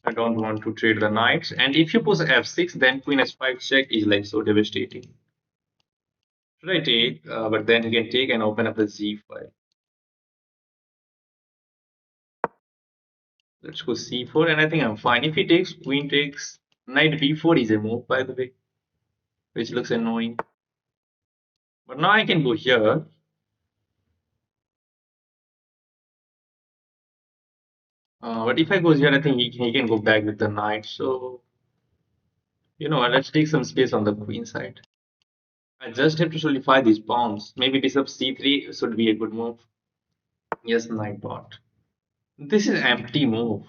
I don't want to trade the knights. And if you push f6, then queen h5 check is like so devastating. Should I take? But then you can take and open up the z5. Let's go c4, and I think I'm fine. If he takes, queen takes, knight b4 is a move, by the way, which looks annoying. But now I can go here. But if I go here, I think he can go back with the knight. So, you know what, let's take some space on the queen side. I just have to solidify these pawns. Maybe bishop c3 should be a good move. Yes, knight bought. This is empty move.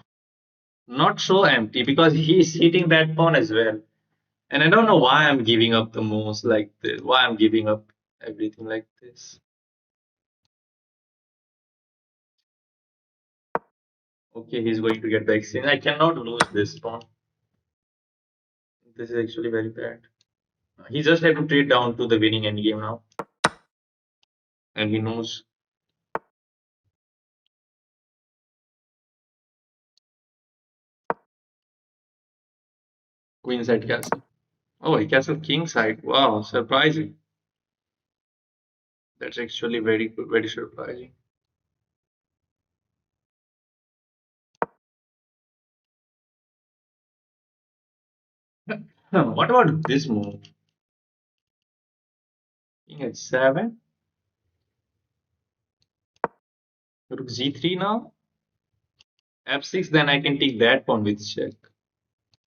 Not so empty because he is hitting that pawn as well. And I don't know why I'm giving up the moves like this, why I'm giving up everything like this. Okay, he's going to get the exchange. I cannot lose this pawn. This is actually very bad. He just have to trade down to the winning endgame now. And he knows. Queen side castle. Oh, he castle king side. Wow, surprising. That's actually very good, very surprising. What about this move? King at 7. Rook g3 now. f6, then I can take that pawn with check.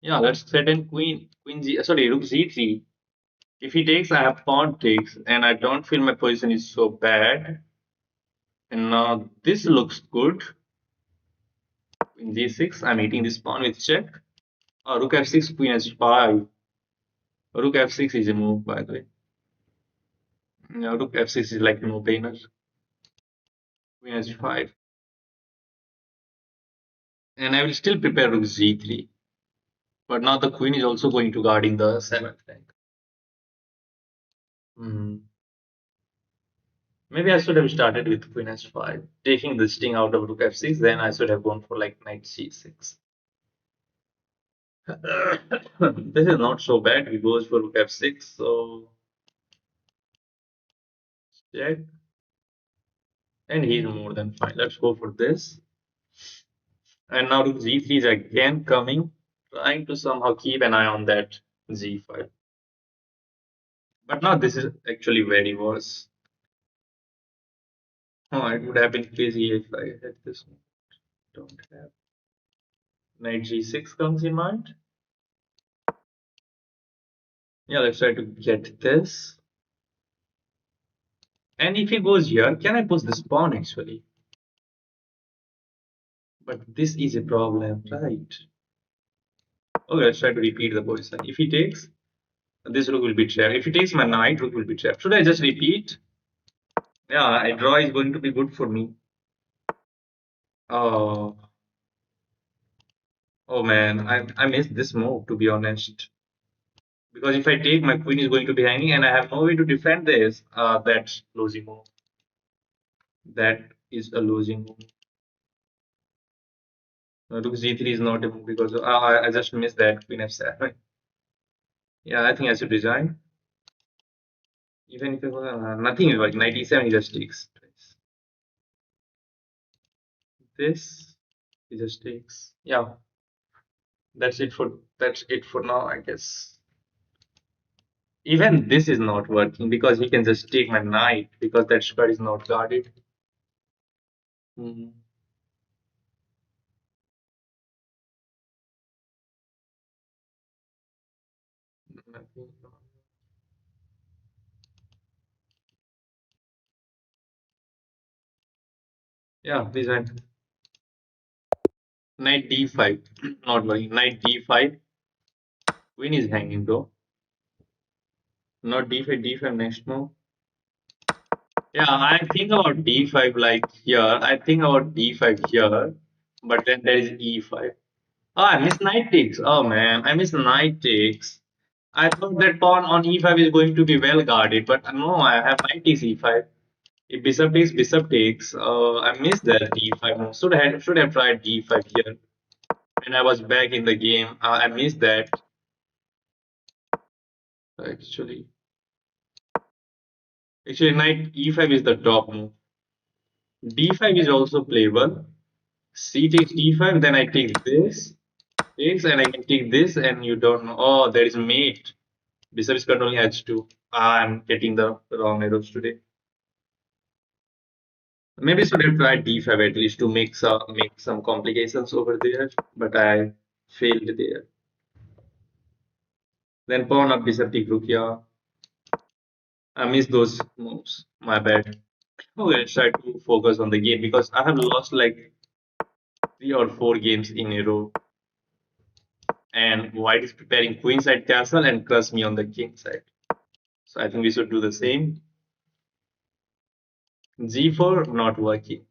Yeah, let's threaten queen g. Sorry, rook g3. If he takes, I have pawn takes, and I don't feel my position is so bad. And now this looks good. Queen g6. I'm eating this pawn with check. Rook f6, queen h5. Rook f6 is a move, by the way. Yeah, rook f6 is like no brainer. Queen h5. And I will still prepare rook g3. But now the queen is also going to guarding the 7th rank. Hmm. Maybe I should have started with queen h5, taking the sting out of rook f6. Then I should have gone for like knight c6. This is not so bad. He goes for rook f6. So check, and he's more than fine. Let's go for this. And now rook g3 is again coming, trying to somehow keep an eye on that g5. But now this is actually very worse. Oh, it would have been crazy if I had this one. Don't have. Knight g6 comes in mind. Yeah, let's try to get this. And if he goes here, can I push this pawn actually? But this is a problem, right? Okay, let's try to repeat the position. If he takes, this rook will be trapped. If he takes my knight, rook will be trapped. Should I just repeat? Yeah, a draw is going to be good for me. Oh, oh man, I missed this move to be honest. Because if I take, my queen is going to be hanging, and I have no way to defend this. That's losing move. That is a losing move. Rook g3 is not a move because I just missed that queen f7. Yeah, I think I should resign. Even if nothing is like knight e7, he just takes. This he just takes. Yeah, that's it for now, I guess. Even this is not working because he can just take my knight because that square is not guarded. Mhm. Nothing. Yeah, resign. Knight d5. Not working. Knight d5. Queen is hanging though. Not d5, d5 next move. Yeah, I think about d5 like here. I think about d5 here. But then there is e5. Oh, I miss knight takes. Oh man, I miss knight takes. I thought that pawn on e5 is going to be well guarded, but no, I have knight is e5. If bishop takes. I missed that d5 move. Should have tried d5 here. When I was back in the game, I missed that actually. Actually, knight e5 is the top move. d5 is also playable. C takes d5, then I take this, takes, and I can take this, and you don't know. Oh, there is mate. Bishop is controlling h2. I'm getting the wrong arrows today. Maybe should have tried d5 at least to make some complications over there, but I failed there. Then pawn up bishop take rook, yeah. I missed those moves. My bad. Okay, let's try to focus on the game because I have lost like 3 or 4 games in a row. And white is preparing queenside castle and crushed me on the king side. So I think we should do the same. G4 not working.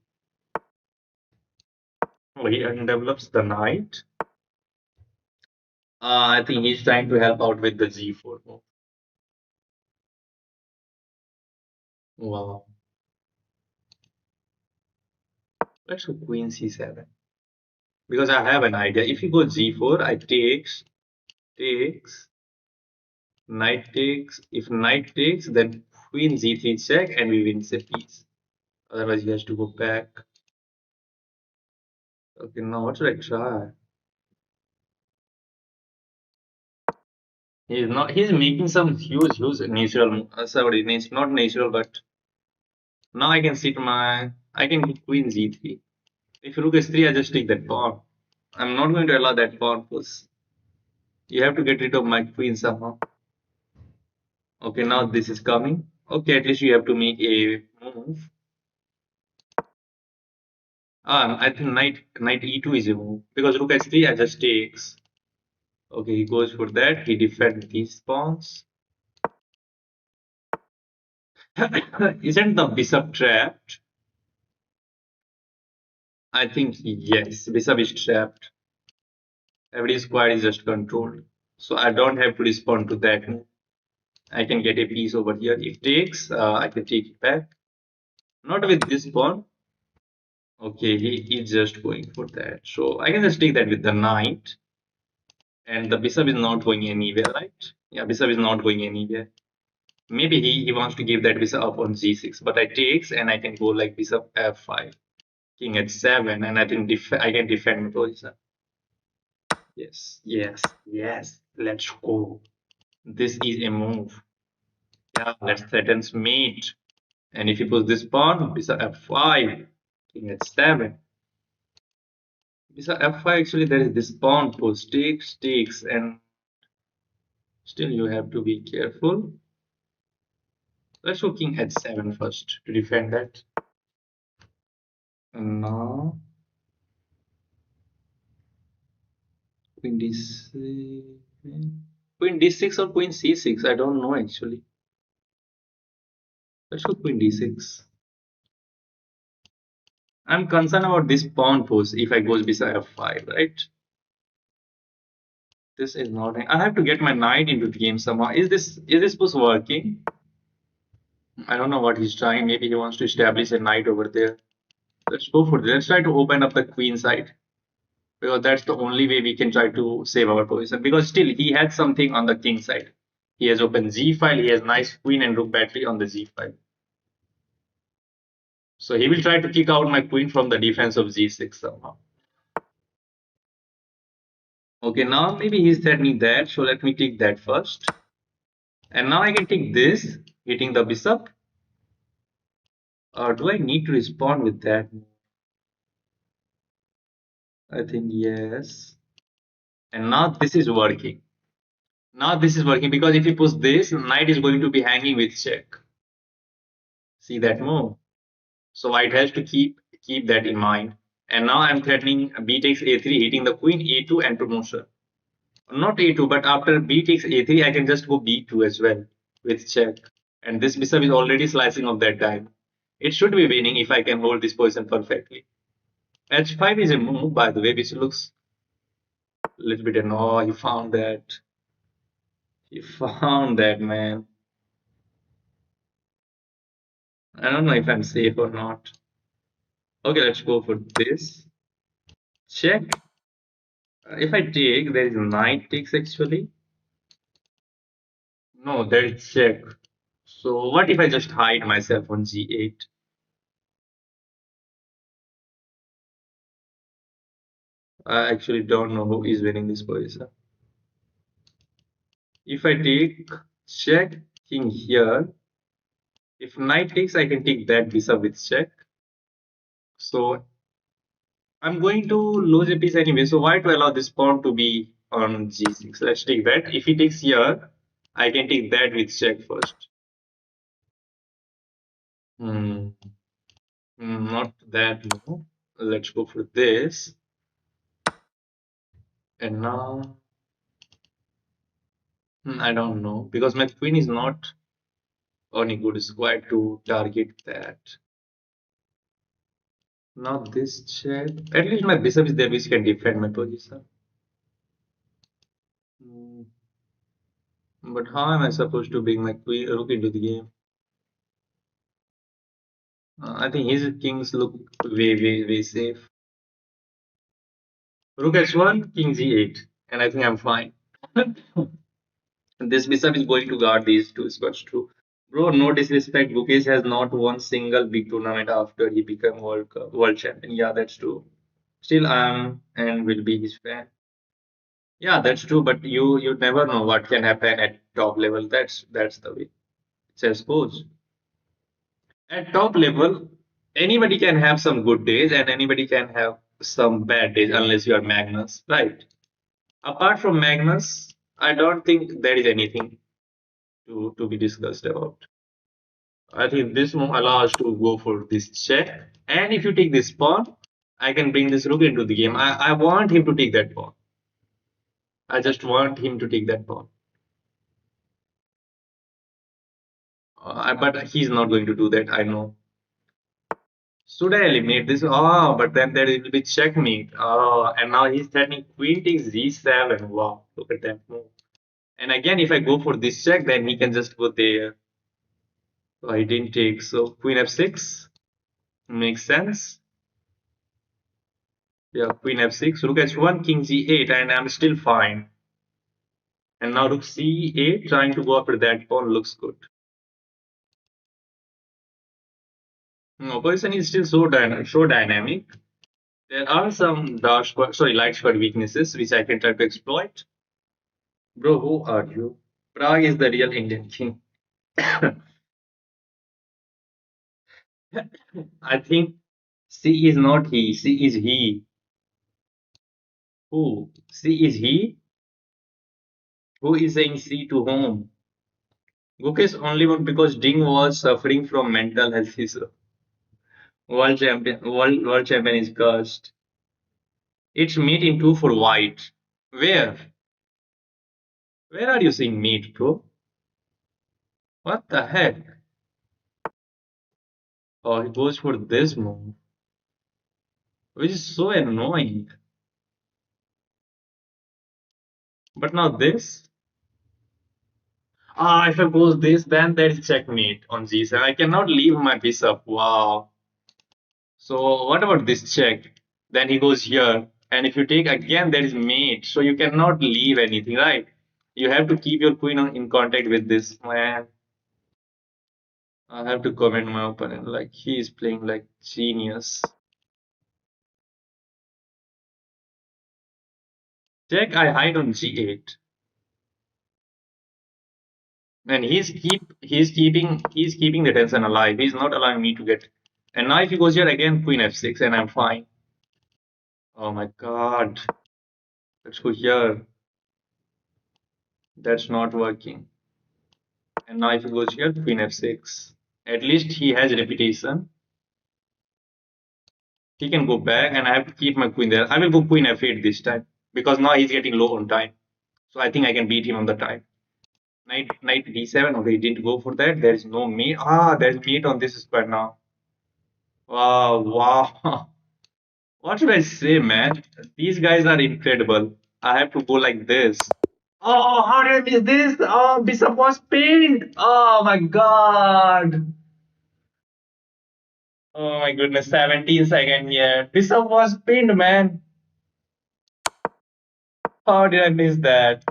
Oh, he undevelops the knight. I think he's trying to help out with the G4 move. Wow. Let's go queen C7. Because I have an idea. If you go G4, I takes, knight takes. If knight takes, then queen G3 check and we win the piece. Otherwise, he has to go back. Okay, now what should I try? He's making some huge natural, sorry, not natural, but now I can I can go queen G3. If rook S3, I just take that pawn. I'm not going to allow that pawn push. You have to get rid of my queen somehow. Okay, now this is coming. Okay, at least you have to make a move. I think knight e2 is a move because rook s3 I just takes. Okay, he goes for that. He defends these pawns. Isn't the bishop trapped? I think yes, bishop is trapped. Every square is just controlled, so I don't have to respond to that move. I can get a piece over here. If takes, I can take it back. Not with this pawn. Okay, he is just going for that. So I can just take that with the knight. And the bishop is not going anywhere, right? Yeah, bishop is not going anywhere. Maybe he wants to give that bishop up on g6, but I takes and I can go like bishop f5, king h7, and I think I can defend my position. Yes, yes, yes. Let's go. This is a move. Yeah, let's threaten mate. And if you put this pawn, bishop f5, king h7. Bishop f5, actually there is this pawn push, takes, and still you have to be careful. Let's go king h7 first to defend that. And now queen d6, queen d6 or queen c6. I don't know actually. Let's go queen d6. I'm concerned about this pawn push if I goes bishop f5, right? This is not. I have to get my knight into the game somehow. Is this push working? I don't know what he's trying. Maybe he wants to establish a knight over there. Let's go for this. Let's try to open up the queen side because that's the only way we can try to save our position. Because still he had something on the king side. He has opened g file. He has nice queen and rook battery on the g file. So he will try to kick out my queen from the defense of g6 somehow. Okay, now maybe he's threatening that. So let me take that first. And now I can take this, hitting the bishop. Or do I need to respond with that? I think yes. And now this is working. Now this is working because if you push this, knight is going to be hanging with check. See that move? So white has to keep that in mind. And now I'm threatening b takes a3, hitting the queen, a2, and promotion. Not a2, but after b takes a3, I can just go b2 as well with check. And this bishop is already slicing off that time. It should be winning if I can hold this position perfectly. h5 is a move, by the way, which looks a little bit annoying. He found that. You found that, man. I don't know if I'm safe or not. Okay, let's go for this. Check. If I take, there is knight takes actually. No, there is check. So what if I just hide myself on g8? I actually don't know who is winning this position. If I take check king here, if knight takes, I can take that bishop with check. So I'm going to lose a piece anyway. So why to allow this pawn to be on g6? Let's take that. If he takes here, I can take that with check first. Hmm. Not that no. Let's go for this. And now I don't know because my queen is not on a good square to target that. Now this check. At least my bishop is there which can defend my position. Hmm, But how am I supposed to bring my queen rook into the game? I think his kings look way safe. Rook h1, king g8, and I think I'm fine. This bishop is going to guard these two squares true. Bro, no disrespect. Gukesh has not won single big tournament after he became world champion. Yeah, that's true. Still, I am and will be his fan. Yeah, that's true. But you never know what can happen at top level. That's the way chess goes. At top level, anybody can have some good days and anybody can have some bad days unless you are Magnus, right? Apart from Magnus, I don't think there is anything to be discussed about. I think this move allows us to go for this check. And if you take this pawn, I can bring this rook into the game. I want him to take that pawn. I just want him to take that pawn. But he's not going to do that, I know. Should I eliminate this? Oh, but then there will be checkmate. Oh, and now he's threatening queen takes g7. Wow, look at that move. And again, if I go for this check, then he can just go there. Oh, he didn't take. So queen f6 makes sense. Yeah, queen f6, rook h1, king g8, and I'm still fine. And now rook c8, trying to go after that pawn looks good. Opposition is still so dynamic. There are some light square weaknesses which I can try to exploit. Bro, who are you? Prague is the real Indian king. I think C is not he, C is he. Who? C is he? Who is saying C to whom? Gukesh only won because Ding was suffering from mental health issue. World champion is cursed. It's mate in two for white. Where? Where are you seeing mate, bro? What the heck? Oh, he goes for this move, which is so annoying. But now this. Ah, if I goes this, then there is checkmate on g7. I cannot leave my bishop. Wow. So what about this check? Then he goes here, and if you take again, there is mate. So you cannot leave anything, right? You have to keep your queen in contact with this man. I have to comment my opponent like he is playing like genius. Check, I hide on g8, and he's keeping the tension alive. He's not allowing me to get. And now if he goes here again, queen f6, and I'm fine. Oh my god, let's go here. That's not working. And now if he goes here, queen f6. At least he has reputation. He can go back, and I have to keep my queen there. I will go queen f8 this time because now he's getting low on time. So I think I can beat him on the time. Knight d7. Okay, he didn't go for that. There is no mate. Ah, there's mate on this square now. Wow, wow. What should I say, man? These guys are incredible. I have to go like this. Oh, how did I miss this? Oh, Bishop was pinned. Oh my god. Oh my goodness, 17 second here. Bishop was pinned, man. How did I miss that?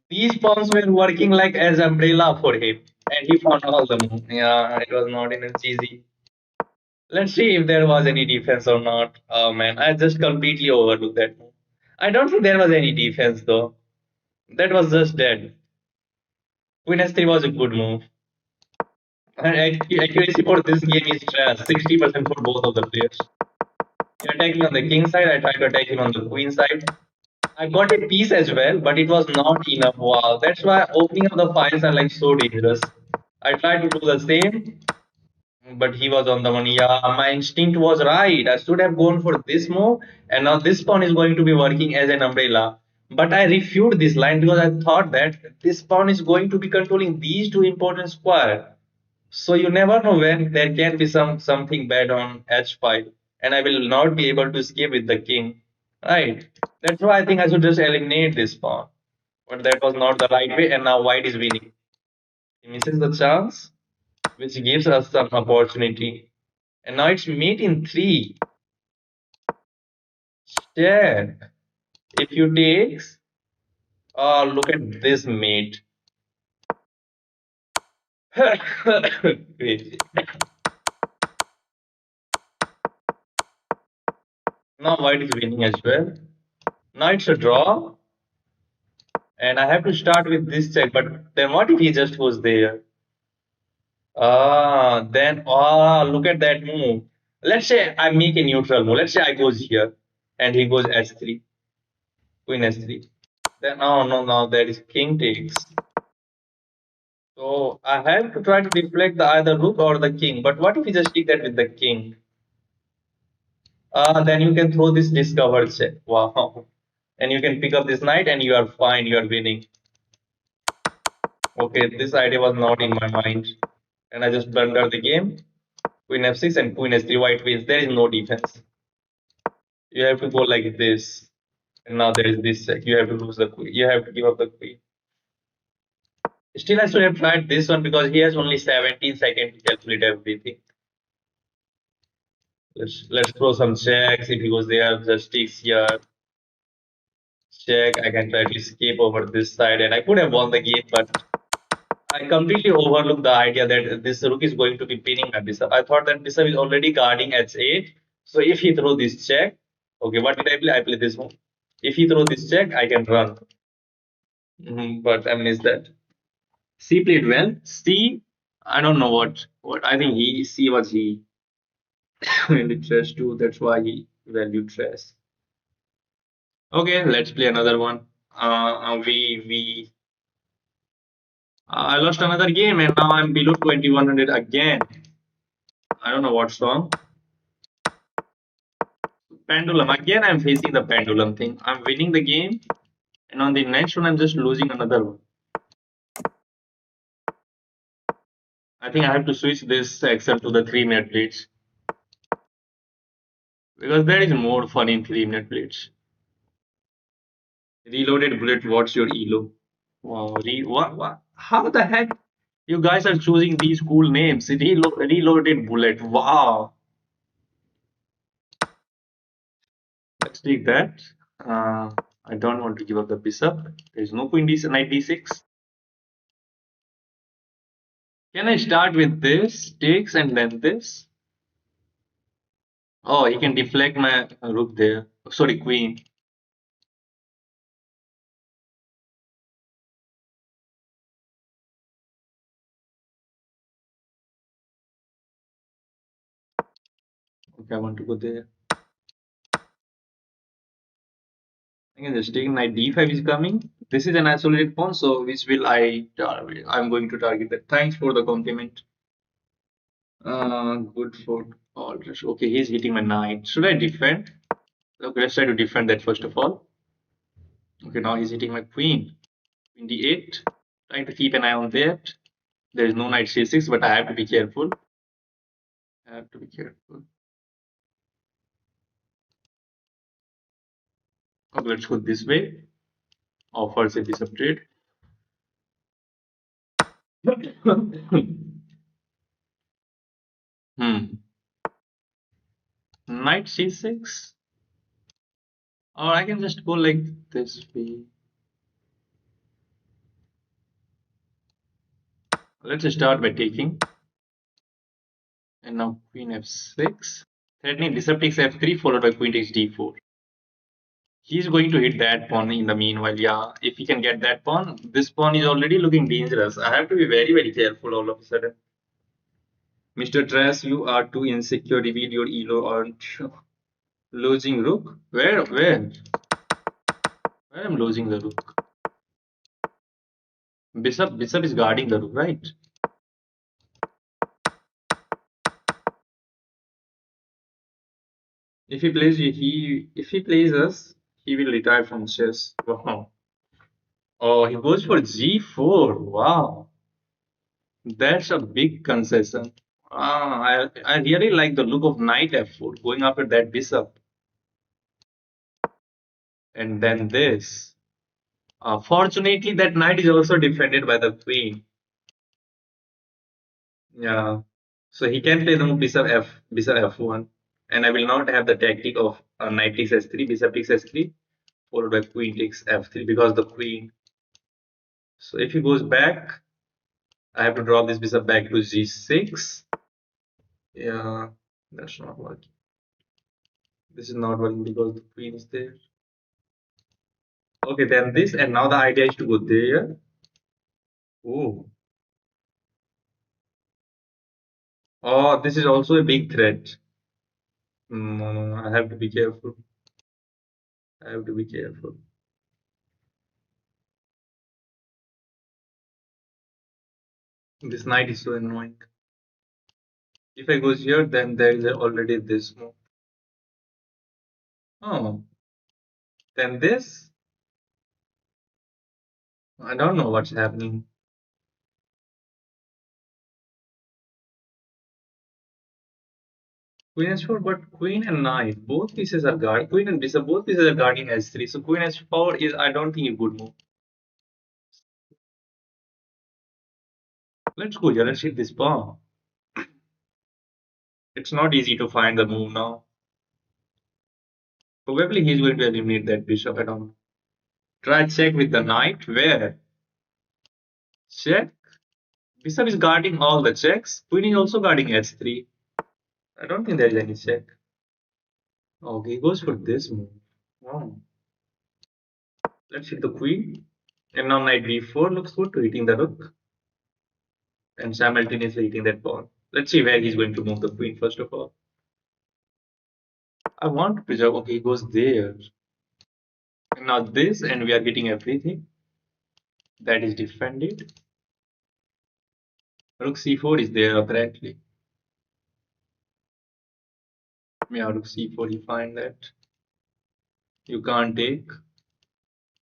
These pawns were working like as umbrella for him, and he found all the moves. Yeah, it was not even easy. Let's see if there was any defense or not. Oh man, I just completely overlooked that move. I don't think there was any defense though. That was just dead. Queen S3 was a good move. And accuracy for this game is 60% for both of the players. You're attacking on the king side, I tried to attack him on the queen side. I got a piece as well, but it was not enough. Wow, that's why opening up the files are like so dangerous. I tried to do the same, but he was on the money. Yeah, my instinct was right. I should have gone for this move, and now this pawn is going to be working as an umbrella. But I refuted this line because I thought that this pawn is going to be controlling these two important squares. So you never know when there can be something bad on h5, and I will not be able to escape with the king. Right. That's why I think I should just eliminate this pawn. But that was not the right way, and now white is winning. He misses the chance, which gives us some opportunity. And now it's mate in three. Check. If you takes, oh look at this mate. Crazy. Now white is winning as well. Now it's a draw, and I have to start with this check. But then what if he just goes there? Look at that move. Let's say I make a neutral move. Let's say I goes here, and he goes s3, queen s3. Then oh no, no, that is king takes. So I have to try to deflect the either rook or the king. But what if we just take that with the king? Then you can throw this discovered check. Wow. And you can pick up this knight and you are fine, you are winning. Okay, this idea was not in my mind. And I just blundered the game. Queen f6 and queen s3, white wins. There is no defense. You have to go like this. And now there is this check. You have to lose the queen. You have to give up the queen. Still, I should have tried this one because he has only 17 seconds to calculate everything. Let's throw some checks. If he goes there, just takes here. Check. I can try to escape over this side, and I could have won the game, but I completely overlooked the idea that this rook is going to be pinning my bishop. I thought that bishop is already guarding h8. So if he throw this check, okay, what did I play? I play this one. If he throw this check, I can run. But I missed that. C played well. C, I don't know what I think C was he valued trash too. That's why he valued trash. Okay, let's play another one. I lost another game and now I'm below 2100 again. I don't know what's wrong. Pendulum again. I'm facing the pendulum thing. I'm winning the game, and on the next one I'm just losing another one. I think I have to switch this Excel to the 3-minute blitz because there is more fun in 3-minute blitz. Reloaded bullet. What's your elo? Wow. What? How the heck? You guys are choosing these cool names. Reloaded bullet. Wow. Let's take that. I don't want to give up the bishop. There's no queen d knight d6. Can I start with this? Takes and then this? Oh, he can deflect my rook there. Sorry, queen. Okay, I want to go there. I can just take knight d5 is coming. This is an isolated pawn, so which will I target? I'm going to target that. Thanks for the compliment. Good for all. Okay, he's hitting my knight. Should I defend? Okay, let's try to defend that first of all. Okay, now he's hitting my queen. Queen d8. Trying to keep an eye on that. There is no knight c6, but I have to be careful. I have to be careful. Okay, let's go this way. Offers a bishop trade. Hmm. Knight c6. Or I can just go like this way. Let's start by taking. And now queen f6. Threatening bishop takes f3 followed by queen takes d4. He's going to hit that pawn in the meanwhile. Yeah, if he can get that pawn, this pawn is already looking dangerous. I have to be very, very careful all of a sudden. Mr. Trash, you are too insecure. Reveal your elo, aren't you? Losing rook? Where? Where? Where am losing the rook? Bishop is guarding the rook, right? If he plays us, he will retire from chess. Wow. Oh, he goes for g4. Wow. That's a big concession. I really like the look of knight f4 going after that bishop. And then this. Fortunately, that knight is also defended by the queen. Yeah. So he can play the move bishop f1. And I will not have the tactic of knight takes s3, bishop takes s3, followed by queen takes f3 because the queen. So if he goes back, I have to drop this bishop back to g6. Yeah, that's not working. This is not working because the queen is there. Okay, then this, and now the idea is to go there. Oh, oh, this is also a big threat. No, no, no, I have to be careful. I have to be careful. This knight is so annoying. If I goes here, then there is already this move. Oh, then this. I don't know what's happening. Queen h4, but queen and knight, both pieces are guard. Queen and bishop, both pieces are guarding h3. So queen h4 is, I don't think, a good move. Let's go here. Let's hit this pawn. It's not easy to find the move now. Probably he's going to eliminate that bishop. I don't know. Try check with the knight. Where? Check. Bishop is guarding all the checks. Queen is also guarding h3. I don't think there is any check. Okay, he goes for this move. Wow. Let's hit the queen. And now knight b4 looks good to hitting the rook. And simultaneously hitting that pawn. Let's see where he's going to move the queen first of all. I want to preserve. Okay, he goes there. And now this, and we are getting everything that is defended. Rook c4 is there apparently. Yeah, rook c4, you find that. You can't take.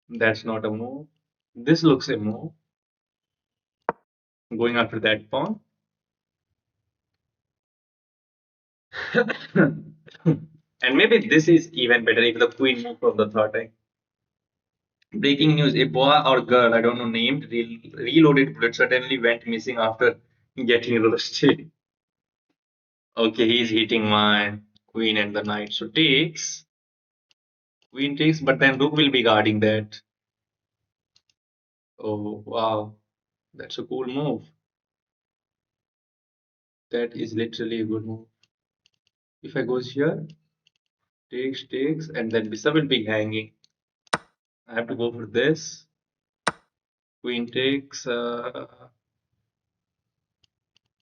That's not a move. This looks a move. Going after that pawn. And maybe this is even better if the queen moved from the third time. Breaking news, a boy or girl, I don't know, named reloaded bullet suddenly went missing after getting roasted. Okay, he's hitting my queen and the knight. So takes, queen takes, but then rook will be guarding that. Oh, wow. That's a cool move. That is literally a good move. If I goes here, takes, and then bishop will be hanging. I have to go for this. Queen takes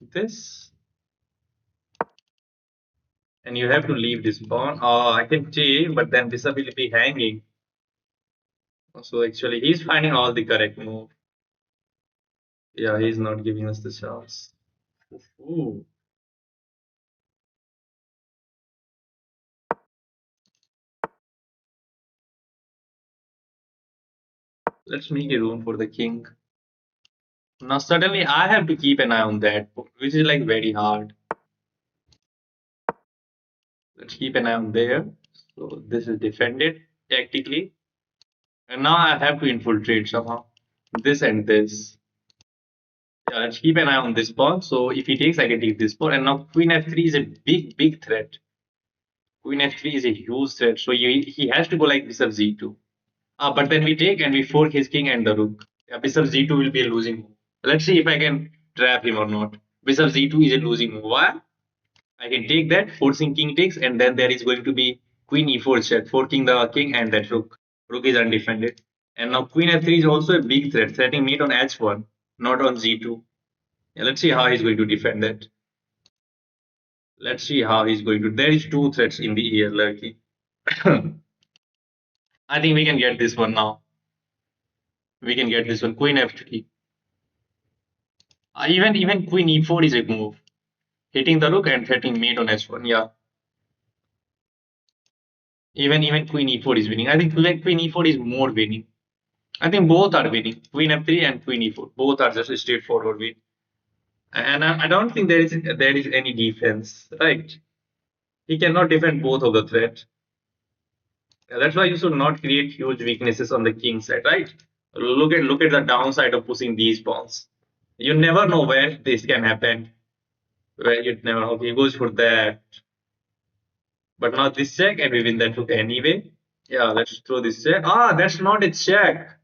this. And you have to leave this pawn. Oh, I can take, but then bishop will be hanging. So actually, he's finding all the correct move. Yeah, he's not giving us the chance. Ooh. Let's make a room for the king. Now suddenly I have to keep an eye on that, which is like very hard. Let's keep an eye on there. So this is defended tactically. And now I have to infiltrate somehow. This and this. Yeah, let's keep an eye on this pawn. So if he takes, I can take this pawn. And now queen f3 is a big, big threat. Queen f3 is a huge threat. So he has to go like bishop z2. But then we take and we fork his king and the rook. Yeah, bishop z2 will be a losing move. Let's see if I can trap him or not. Bishop z2 is a losing move. Why? I can take that, forcing king takes, and then there is going to be queen e4 check, forking the king and that rook. Rook is undefended. And now queen f3 is also a big threat, threatening mate on h1, not on z2. Yeah, let's see how he's going to defend that. Let's see how he's going to. There is two threats in the air, lurking. I think we can get this one now. We can get this one. Queen f3. Even queen e4 is a move, hitting the rook and threatening mate on h1. Yeah, even queen e4 is winning. I think queen e4 is more winning. I think both are winning. Queen f3 and queen e4. Both are just a straightforward win. And I don't think there is any defense, right? He cannot defend both of the threats. Yeah, that's why you should not create huge weaknesses on the king side, right? Look at the downside of pushing these pawns. You never know where this can happen. Where you never know. He goes for that. But now this check and we win that rook anyway. Yeah, let's throw this check. That's not a check.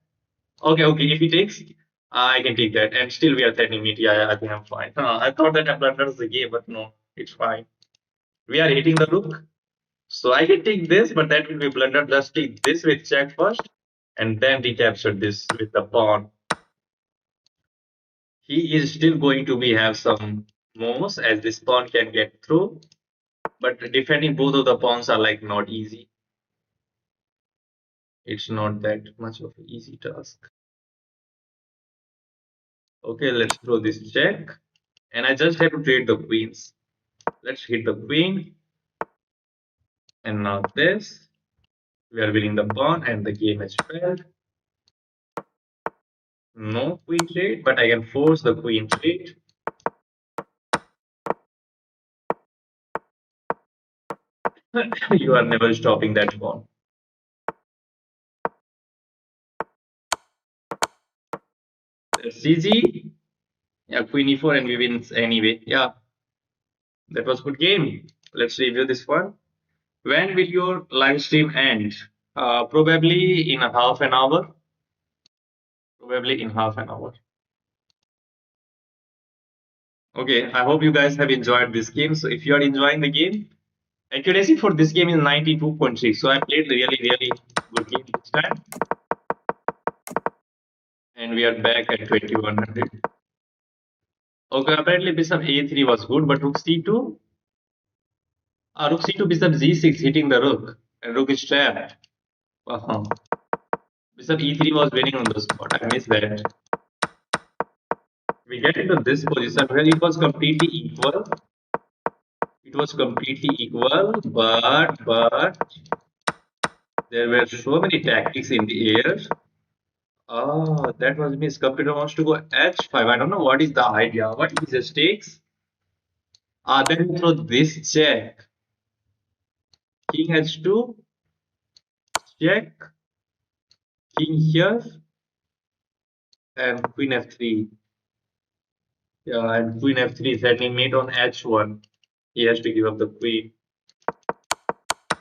Okay. If he takes, I can take that. And still we are threatening it. Yeah, I think I'm fine. I thought that I blundered the game, but no, it's fine. We are hitting the rook. So I can take this, but that will be blunder. Just take this with check first, and then recapture this with the pawn. He is still going to be have some moves as this pawn can get through, but defending both of the pawns are like not easy. It's not that much of an easy task. Okay, let's throw this check. And I just have to trade the queens. Let's hit the queen. And now this. We are winning the pawn and the game has failed. No queen trade, but I can force the queen trade. You are never stopping that pawn. That's easy. Yeah, queen e4 and we win anyway. Yeah, that was good game. Let's review this one. When will your live stream end? Probably in a half an hour. Probably in half an hour. Okay, I hope you guys have enjoyed this game. So if you are enjoying the game, accuracy for this game is 92.6. So I played really, really good game this time. And we are back at 2100. Okay, apparently bishop a3 was good, but rook c2. Rook c2, bishop g6 hitting the rook. And rook is trapped. Wow. Bishop e3 was winning on the spot. I missed that. We get into this position where it was completely equal. It was completely equal, but there were so many tactics in the air. That was missed. Computer wants to go h5. I don't know what is the idea. What is the stakes? Then we throw this check. King h2, check. King here, and queen f3. Yeah, and queen f3 threatening mate on h1. He has to give up the queen.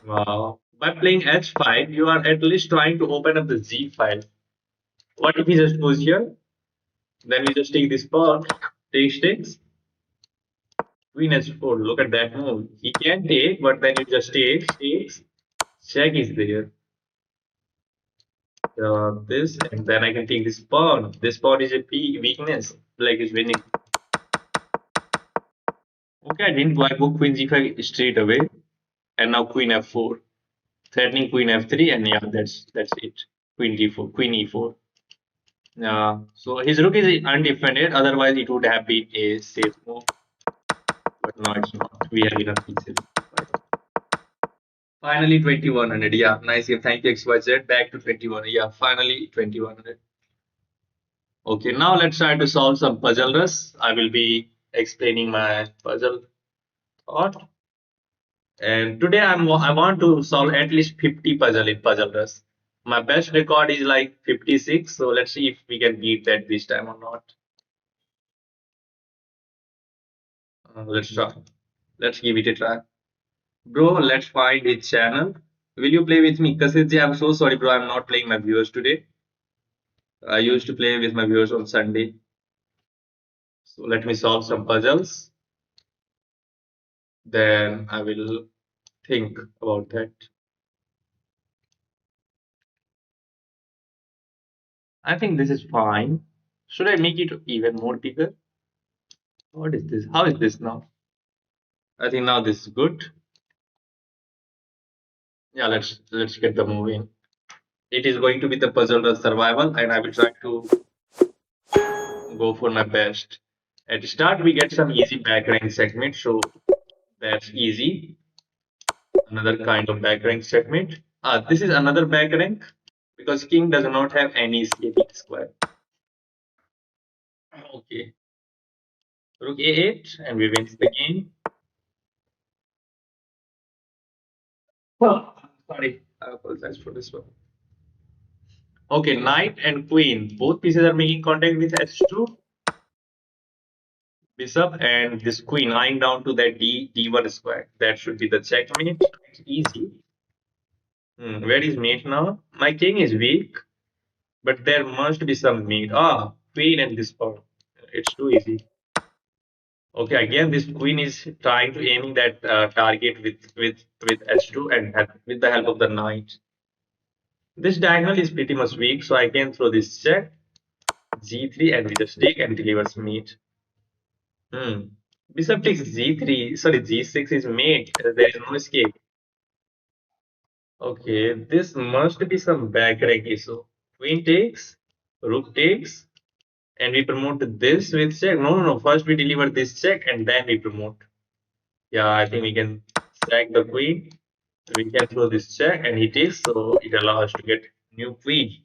Wow. By playing h5, you are at least trying to open up the z file. What if he just goes here? Then we just take this pawn, takes. Queen h4. Look at that move. He can take, but then you just takes. Check is there. This, and then I can take this pawn. This pawn is a P weakness. Black is winning. Okay, I didn't go. I go queen g5 straight away, and now queen f4, threatening queen f3, and yeah, that's it. Queen d4, queen e4. So his rook is undefended. Otherwise, it would have been a safe move, but no, it's not. We have enough pieces. Finally, 2100. Yeah, nice game. Thank you, XYZ. Back to 21. Yeah, finally 2100. Okay, now let's try to solve some puzzle rush. I will be explaining my puzzle thought. And today I want to solve at least 50 puzzle in puzzle rush. My best record is like 56, so let's see if we can beat that this time or not. Let's try. Let's give it a try. Bro, let's find his channel. Will you play with me? Kasitji, I'm so sorry, bro. I'm not playing my viewers today. I used to play with my viewers on Sunday. So let me solve some puzzles. Then I will think about that. I think this is fine. Should I make it even more bigger? What is this? How is this now? I think now this is good. Yeah, let's get the move in. It is going to be the puzzle of survival, and I will try to go for my best. At the start, we get some easy back rank segment, so that's easy. Another kind of back rank segment. This is another back rank because king does not have any escaping square. Okay, rook a8, and we win the game. Oh, sorry, I apologize for this one. Okay, knight and queen. Both pieces are making contact with h2, bishop, and this queen lying down to that d1 square. That should be the checkmate. It's easy. Where is mate now? My king is weak, but there must be some mate. Queen and this pawn. It's too easy. Okay, again, this queen is trying to aiming that target with h2 and with the help of the knight. This diagonal is pretty much weak, so I can throw this check g3 and we just take and delivers mate. Hmm. Bishop takes g3. Sorry, g6 is mate. There is no escape. Okay, this must be some back rank issue. Queen takes, rook takes, and we promote this with check. No, no, no. First we deliver this check and then we promote. Yeah, I think we can sack the queen. We can throw this check and he takes, so it allows us to get new queen.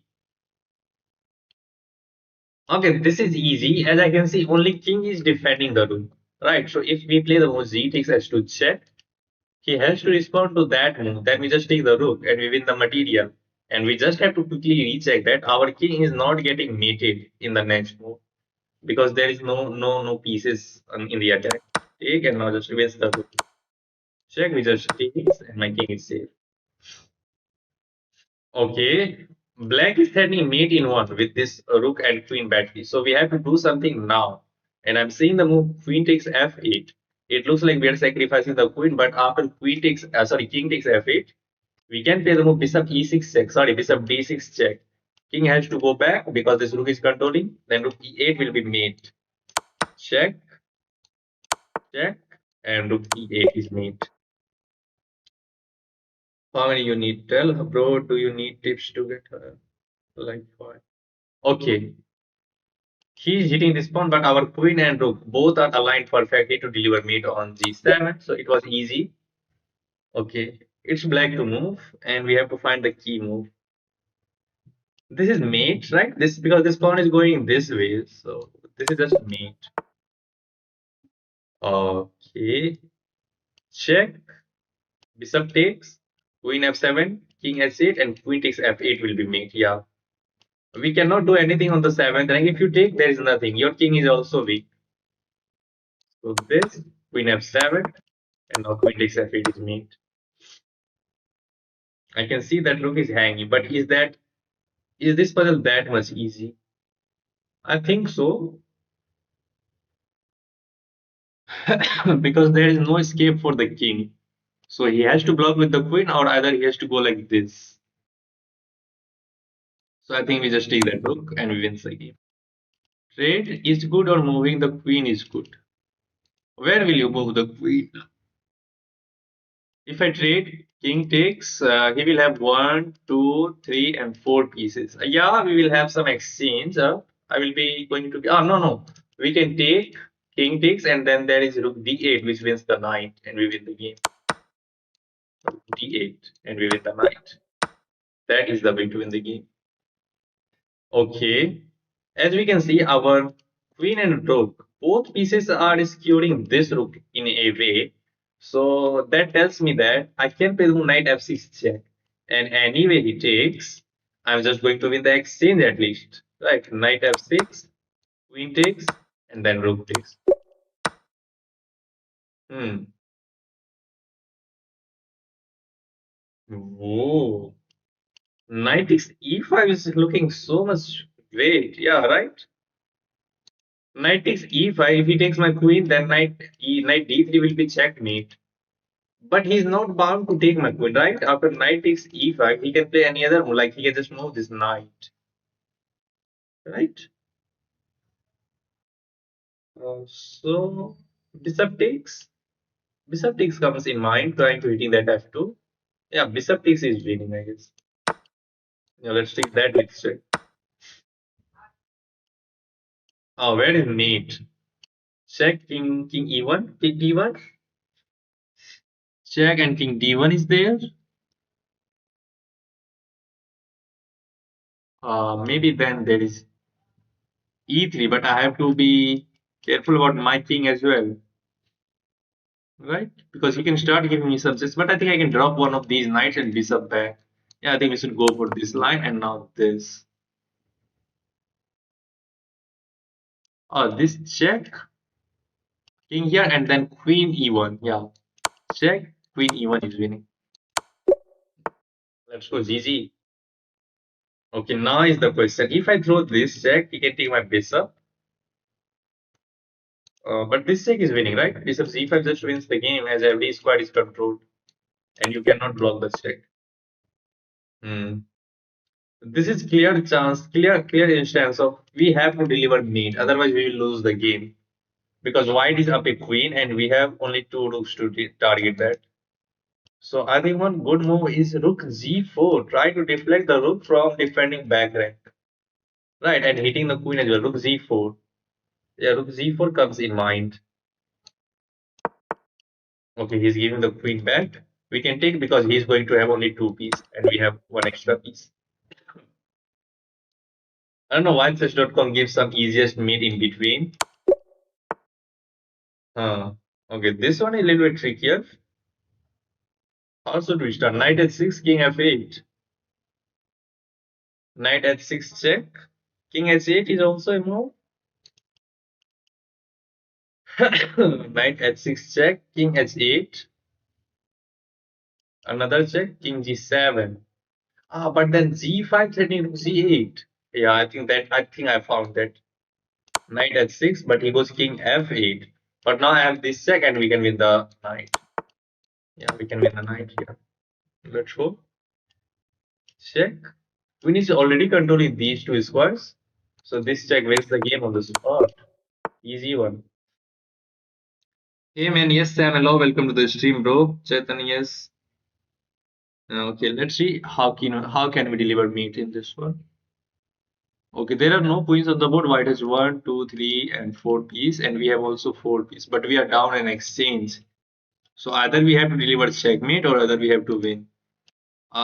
Okay, this is easy. As I can see, only king is defending the rook. Right, so if we play the move z takes h2 check, he has to respond to that move. Then we just take the rook and we win the material. And we just have to quickly recheck that our king is not getting mated in the next move because there is no pieces in the attack. Take and now just wins the rook. Check, we just takes and my king is safe. Okay, black is threatening mate in one with this rook and queen battery. So we have to do something now. And I'm seeing the move queen takes f8. It looks like we are sacrificing the queen, but after queen takes, king takes f8, we can play the move bishop e6 check. Sorry, bishop d6 check. King has to go back because this rook is controlling. Then rook e8 will be mate. Check, check, and rook e8 is mate. How many you need? Tell, bro. Do you need tips to get her? Like what? Okay. He's hitting this pawn, but our queen and rook both are aligned perfectly to deliver mate on g7. So it was easy. Okay. It's black to move, and we have to find the key move. This is mate, right? This because this pawn is going this way, so this is just mate. Okay, check. Bishop takes, queen f7, king h8, and queen takes f8 will be mate. Yeah, we cannot do anything on the seventh rank. If you take, there is nothing. Your king is also weak. So this queen f7, and now queen takes f8 is mate. I can see that rook is hanging, but is this puzzle that much easy? I think so. Because there is no escape for the king. So he has to block with the queen, or either he has to go like this. So I think we just take that rook and we win the game. Trade is good or moving the queen is good. Where will you move the queen? If I trade, king takes, he will have one, two, three, and four pieces. Yeah, we will have some exchange. I will be going to be. Oh, no, no. We can take, king takes, and then there is rook d8, which wins the knight, and we win the game. Rook d8, and we win the knight. That is the way to win the game. Okay. As we can see, our queen and rook, both pieces are securing this rook in a way. So that tells me that I can play the knight f6 check. And anyway he takes, I'm just going to win the exchange at least. Right, knight f6, queen takes, and then rook takes. Hmm. Whoa. Knight takes e5 is looking so much great. Yeah, right? Knight takes e5. If he takes my queen, then knight d3 will be checkmate. But he's not bound to take my queen, right? After knight takes e5, he can play any other move. Like he can just move this knight, right? So bishop takes. Bishop takes comes in mind, trying to hitting that f2. Yeah, bishop takes is winning, I guess. Yeah, let's take that with check. Oh, where is mate? Check king e1, king d1. Check and king d1 is there. Maybe then there is e3, but I have to be careful about my king as well, right? Because he can start giving me subjects, but I think I can drop one of these knights and bishop back. Yeah, I think we should go for this line and not this. This check, king here, and then queen e1. Yeah, check, queen e1 is winning. Let's go GG. Okay, now is the question. If I throw this check, he can take my bishop. But this check is winning, right? Bishop c5 just wins the game as every square is controlled, and you cannot block the check. Hmm. This is clear instance of we have to deliver mate, otherwise we will lose the game. Because white is up a queen and we have only two rooks to target that. So I think one good move is rook g4. Try to deflect the rook from defending back rank. Right, and hitting the queen as well. Rook z4. Yeah, rook z4 comes in mind. Okay, he's giving the queen back. We can take because he's going to have only two pieces and we have one extra piece. I don't know why chess.com gives some easiest mate in between. Okay, this one is a little bit trickier. How should we start? Knight h6, king f8. Knight h6 check. King h8 is also a move. Knight h6 check. King h8. Another check. King g7. But then g5 threatening to c8. Yeah, I think I found that. Knight h6, but he goes king f8. But now I have this check and we can win the knight. Yeah, we can win the knight here. Let's go. Check. Queen is already controlling these two squares. So this check wins the game on the spot. Easy one. Hey man, yes Sam, hello, welcome to the stream, bro. Chetan, yes. Okay, let's see how can we deliver meat in this one. Okay, there are no queens on the board. White has one, two, three, and four piece, and we have also four piece. But we are down in exchange. So either we have to deliver checkmate or either we have to win.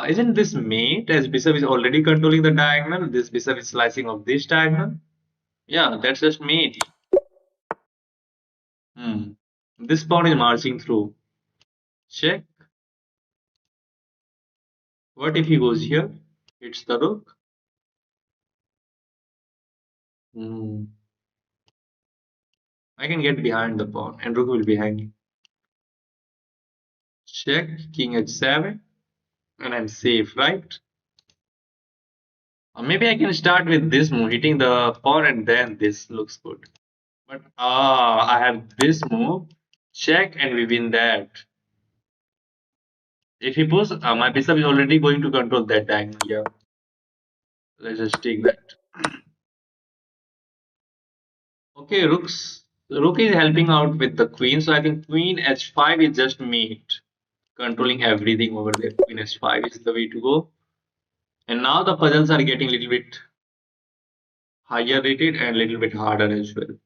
Isn't this mate as bishop is already controlling the diagonal? This bishop is slicing off this diagonal. Yeah, that's just mate. Hmm. This pawn is marching through. Check. What if he goes here? Hits the rook. Hmm. I can get behind the pawn and rook will be hanging. Check. King h7. And I'm safe, right? Maybe I can start with this move, hitting the pawn and then this looks good. But I have this move. Check and we win that. If he pulls, my bishop is already going to control that diagonal here. Let's just take that. Okay, Rook is helping out with the queen, so I think queen h5 is just mate, controlling everything over there. Queen h5 is the way to go. And now the puzzles are getting a little bit higher rated and a little bit harder as well.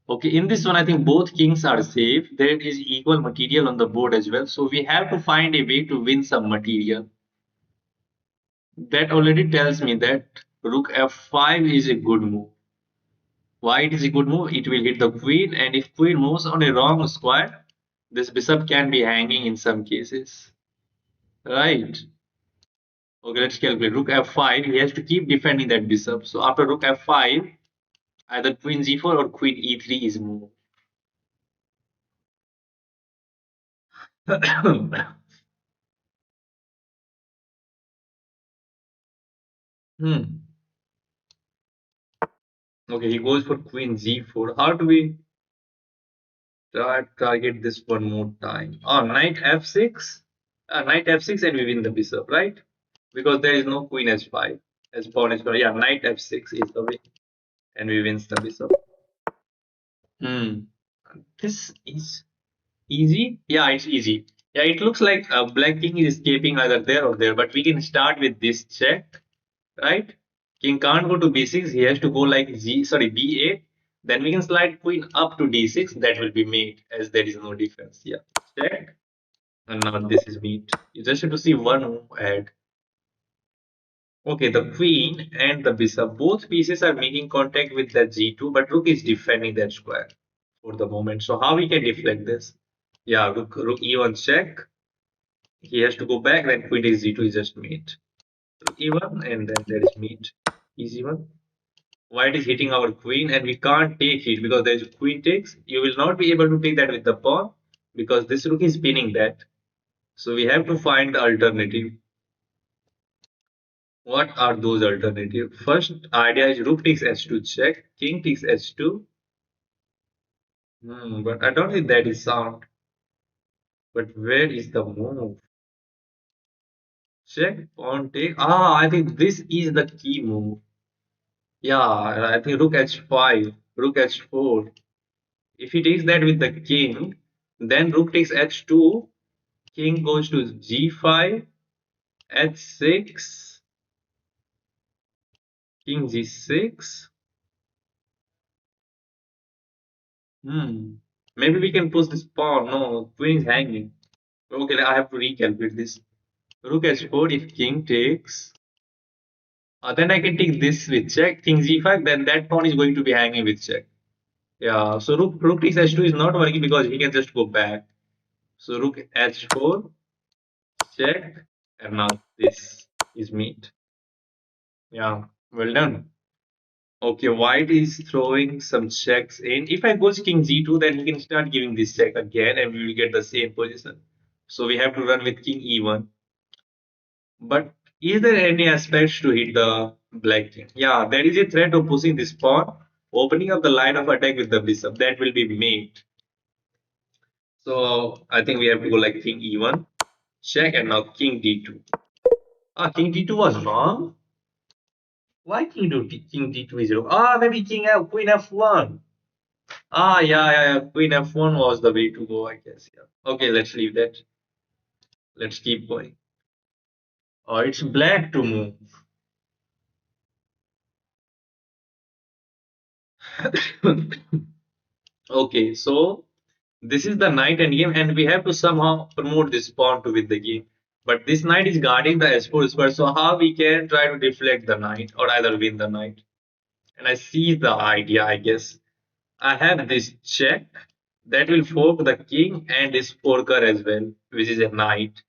Okay, in this one, I think both kings are safe. There is equal material on the board as well. So we have to find a way to win some material. That already tells me that rook f5 is a good move. Why it is a good move? It will hit the queen, and if queen moves on a wrong square, this bishop can be hanging in some cases. Right. Okay, let's calculate. Rook f5. He has to keep defending that bishop. So after rook f5, either queen g4 or queen e3 is moved. Hmm. Okay, he goes for queen g4. How do we target this one more time? Oh, knight f6. Knight f6 and we win the bishop, right? Because there is no queen h5 as pawn h5. Yeah, knight f6 is the way, and we wins the bishop. Hmm. This is easy. Yeah, it's easy. Yeah, it looks like black king is escaping either there or there, but we can start with this check, right? King can't go to b6. He has to go like b8. Then we can slide queen up to d6. That will be mate as there is no defense. Yeah, check. And now this is mate. You just have to see one move ahead. Okay, the queen and the bishop, both pieces are making contact with the g2, but rook is defending that square for the moment. So how we can deflect this? Yeah, rook e1 check. He has to go back, then queen takes g2 is just mate. Rook e1, and then there is mate. Easy one. White is hitting our queen, and we can't take it because there is queen takes. You will not be able to take that with the pawn because this rook is pinning that. So we have to find the alternative. What are those alternatives? First idea is rook takes h2 check, king takes h2. But I don't think that is sound. But where is the move? Check, pawn take. Ah, I think this is the key move. Yeah, I think rook h5, rook h4. If he takes that with the king, then rook takes h2, king goes to g5, h6, king g6. Hmm. Maybe we can push this pawn. No, queen is hanging. Okay, I have to recalculate this. Rook h4 if king takes. Then I can take this with check, king g5, then that pawn is going to be hanging with check. Yeah, so rook takes h2 is not working because he can just go back. So rook h4, check, and now this is mate. Yeah, well done. Okay, white is throwing some checks in. If I goes king g2, then he can start giving this check again and we will get the same position. So we have to run with king e1. But is there any aspects to hit the black king? Yeah, there is a threat of pushing this pawn, opening up the line of attack with the bishop. That will be mate. So I think we have to go like king e1, check, and now king d2. Ah, king d2 was wrong. Why king d2 is wrong? Ah, maybe queen f1. Ah, yeah. Queen f1 was the way to go, I guess. Yeah. Okay, let's leave that. Let's keep going. Oh, it's black to move. Okay, so this is the knight endgame, and we have to somehow promote this pawn to win the game. But this knight is guarding the s4 square, so how we can try to deflect the knight or either win the knight? And I see the idea, I guess. I have this check that will fork the king and his forker as well, which is a knight.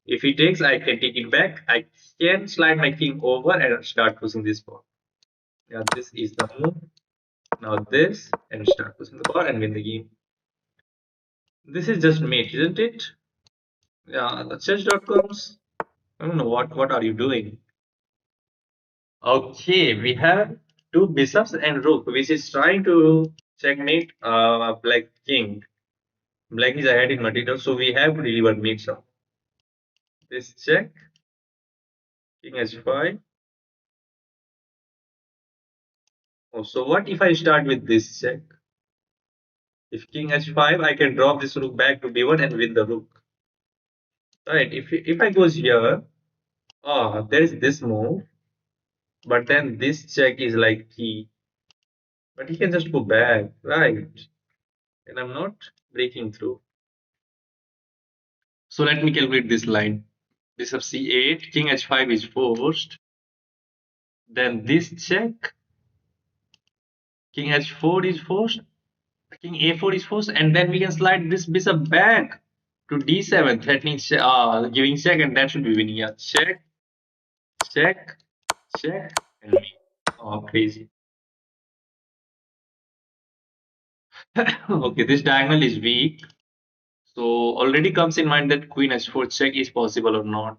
If he takes, I can take it back. I can slide my king over and start pushing this pawn. Yeah, this is the move. Now this, and start pushing the pawn and win the game. This is just mate, isn't it? Yeah, the chess.coms. I don't know what are you doing? Okay, we have two bishops and rook, which is trying to checkmate black king. Black is ahead in material, so we have to deliver mate some. This check, king h5. Oh, so what if I start with this check? If king h5, I can drop this rook back to b1 and win the rook. Right? If I goes here, there is this move, but then this check is like key. But he can just go back, right? And I'm not breaking through. So let me calculate this line. Bishop c8, king h5 is forced. Then this check, king h4 is forced, king a4 is forced, and then we can slide this bishop back to d7, threatening, giving check, and that should be winning. Yeah, check. check, check, and mate. Oh, crazy. Okay, this diagonal is weak. So already comes in mind that queen h4 check is possible or not.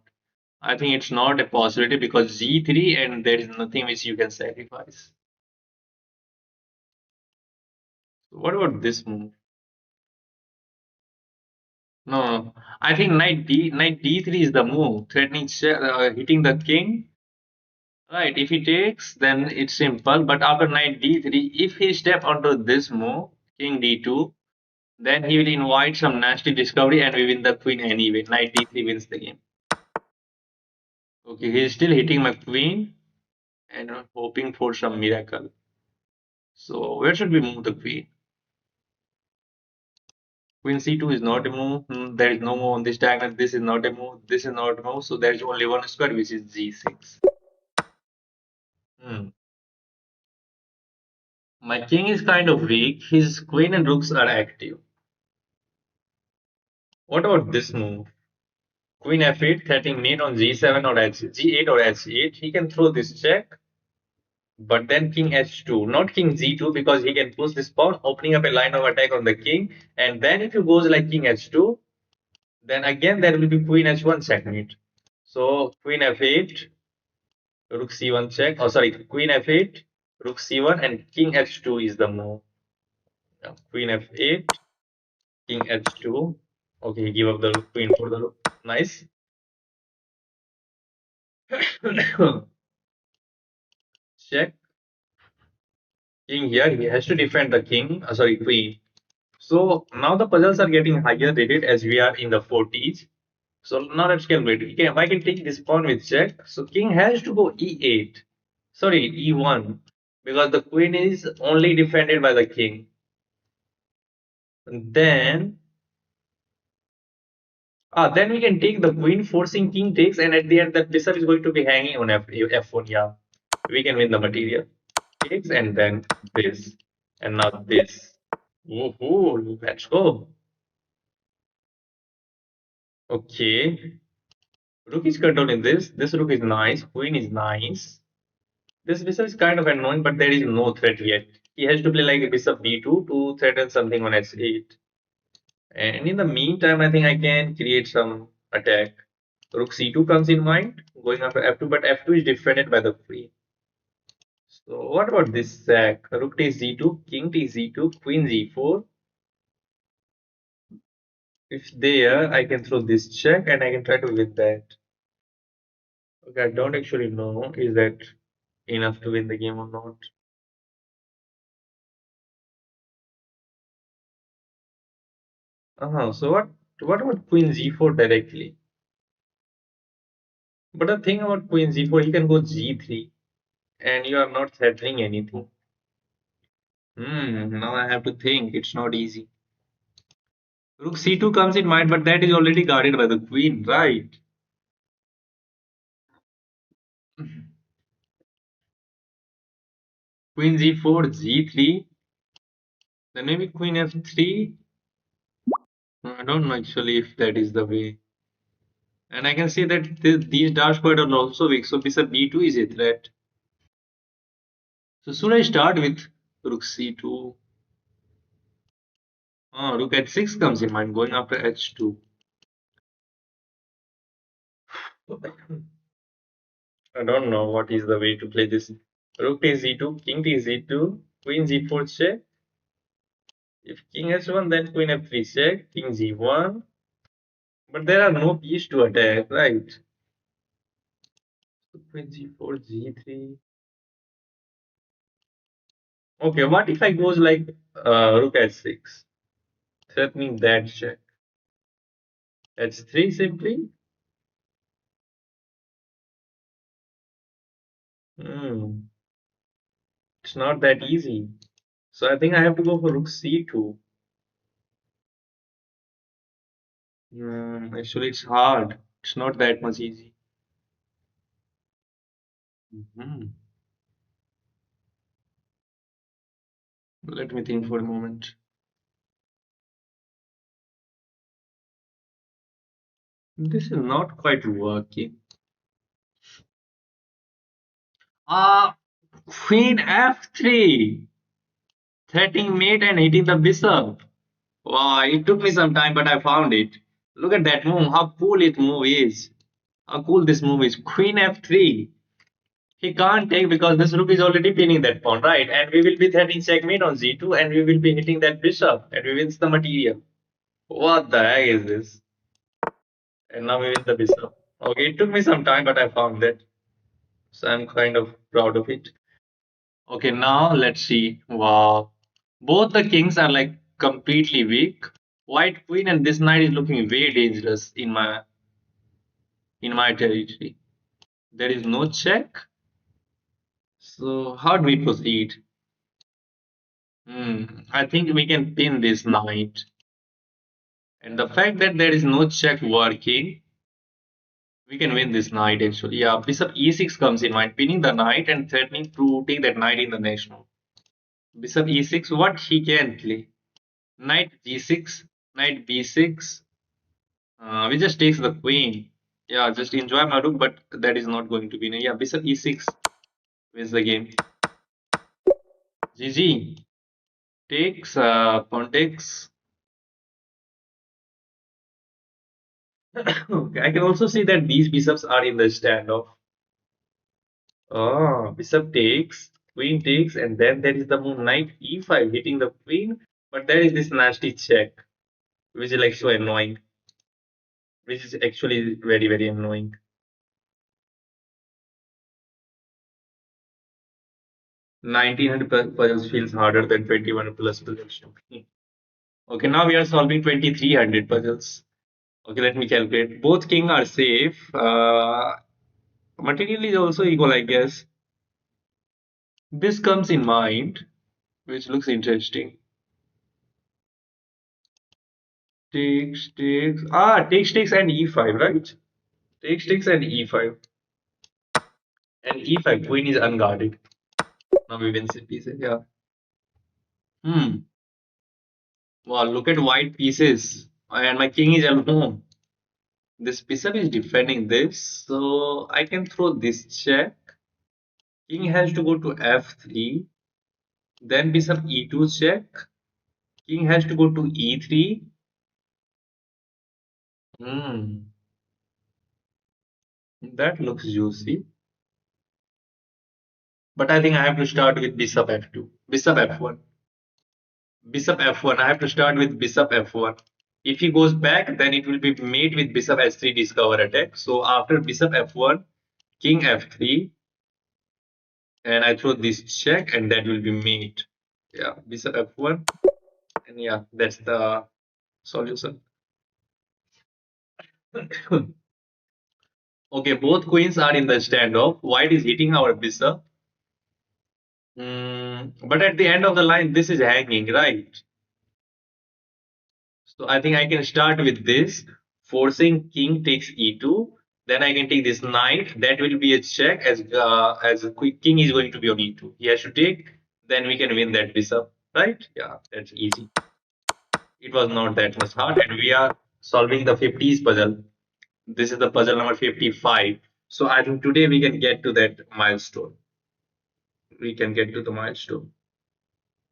I think it's not a possibility because g3 and there is nothing which you can sacrifice. So what about this move? No, no. I think knight d3 is the move, threatening hitting the king. Right, if he takes, then it's simple. But after knight d3, if he step onto this move, king d2, then he will invite some nasty discovery and we win the queen anyway. Knight d3 wins the game. Okay, he is still hitting my queen and hoping for some miracle. So where should we move the queen? Queen c2 is not a move. There is no move on this diagonal. This is not a move. This is not a move. So there is only one square, which is g6. Hmm. My king is kind of weak. His queen and rooks are active. What about this move? Queen f8, threatening mate on g7 or g8 or h8. He can throw this check, but then king h2, not king g2, because he can push this pawn, opening up a line of attack on the king. And then if he goes like king h2, then again there will be queen h1 checkmate. So queen f8, rook c1 check. Oh, sorry, queen f8, rook c1, and king h2 is the move. Yeah, queen f8, king h2. Okay, give up the queen for the rook. Nice. Check. King here, he has to defend the king. Sorry, queen. So now the puzzles are getting higher rated as we are in the 40s. So now let's calculate. I can take this pawn with check. So king has to go e8. Sorry, e1. Because the queen is only defended by the king. Then then we can take the queen, forcing king takes, and at the end that bishop is going to be hanging on f1. Yeah, we can win the material. Takes and then this, and now this. Woohoo! Let's go. Okay, rook is controlling this. This rook is nice. Queen is nice. This bishop is kind of annoying, but there is no threat yet. He has to play like a bishop b2 to threaten something on h8. And in the meantime, I think I can create some attack. Rook c2 comes in mind, going after f2, but f2 is defended by the queen. So what about this sack? Rook takes g2, king takes z2, queen z4. If there, I can throw this check and I can try to win that. Okay, I don't actually know is that enough to win the game or not. So what about queen g4 directly? But the thing about queen z4, he can go g3 and you are not threatening anything. Now I have to think. It's not easy. Rook c2 comes in mind, but that is already guarded by the queen, right? Queen g4, g3, then maybe queen f3. I don't know actually if that is the way. And I can see that these dark squares are also weak, so bishop b2 is a threat. So should I start with rook c2? Rook h6 comes in mind, going after h2. I don't know what is the way to play this. Rook takes z2, king takes z2, queen z4 check. If king h1, then queen f3 check, king g1. But there are no piece to attack, right? So queen g4, g3. Okay, what if I goes like rook h6, threatening that check? h3 simply? Hmm, it's not that easy. So I think I have to go for rook c2. Actually, it's hard. It's not that much easy. Mhm. Let me think for a moment. This is not quite working. Ah, Queen F3, threatening mate and hitting the bishop. Wow, it took me some time, but I found it. Look at that move, how cool it move is. How cool this move is. Queen F3. He can't take because this rook is already pinning that pawn, right? And we will be threatening checkmate on G2 and we will be hitting that bishop and we wins the material. What the heck is this? And now we win the bishop. Okay, it took me some time, but I found that. So I'm kind of proud of it. Okay, now let's see. Wow. Both the kings are like completely weak. White queen and this knight is looking very dangerous in my territory. There is no check. So how do we proceed? I think we can pin this knight. And the fact that there is no check working, we can win this knight actually. Yeah, bishop e6 comes in mind, pinning the knight and threatening to take that knight in the next move. Bishop e6, what he can play? Knight g6, knight b6. We just takes the queen. Yeah, just enjoy my rook, but that is not going to be. Yeah, bishop e6 wins the game. GG takes pawn takes. Okay, I can also see that these bishops are in the standoff. Oh, bishop takes, queen takes, and then there is the move knight e5 hitting the queen. But there is this nasty check, which is like so annoying, which is actually very, very annoying. 1900 puzzles feels harder than 21 plus puzzles. Okay, now we are solving 2300 puzzles. Okay, let me calculate. Both king are safe. Material is also equal, I guess. This comes in mind, which looks interesting. Takes and e5, right? Takes and e5. And e5, queen is unguarded. Now we win pieces, yeah. Hmm. Wow, look at white pieces. And my king is at home. This bishop is defending this, so I can throw this check. King has to go to f3, then bishop e2 check. King has to go to e3. Hmm. That looks juicy. But I think I have to start with bishop f2. Bishop f1. Bishop f1. I have to start with bishop f1. If he goes back, then it will be mate with bishop s3 discover attack. So after bishop f1, king f3, and I throw this check, and that will be mate. Yeah, bishop f1, and yeah, that's the solution. Okay, both queens are in the standoff. White is hitting our bishop. But at the end of the line, this is hanging, right? So I think I can start with this, forcing king takes e2. Then I can take this knight. That will be a check as a quick king is going to be on e2. He has to take. Then we can win that bishop, right? Yeah, that's easy. It was not that much hard, and we are solving the 50s puzzle. This is the puzzle number 55. So I think today we can get to that milestone. We can get to the milestone.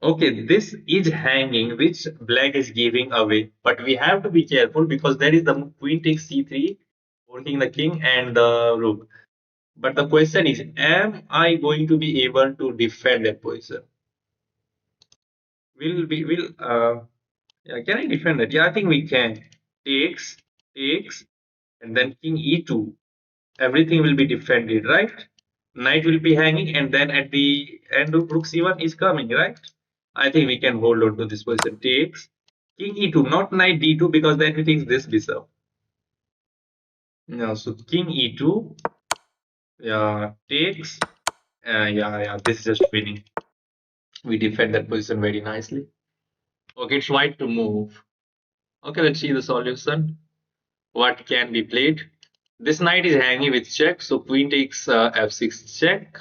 Okay, this is hanging, which black is giving away, but we have to be careful because there is the queen takes c3, working the king and the rook. But the question is, am I going to be able to defend that position? Yeah, can I defend that? Yeah, I think we can. Takes, takes, and then king e2. Everything will be defended, right? Knight will be hanging, and then at the end of rook c1 is coming, right? I think we can hold on to this position. Takes king e2, not knight d2, because then he takes this bishop. Yeah, so king e2, yeah, takes, yeah, this is just winning. We defend that position very nicely. Okay, it's white to move. Okay, let's see the solution. What can be played? This knight is hanging with check, so queen takes f6 check.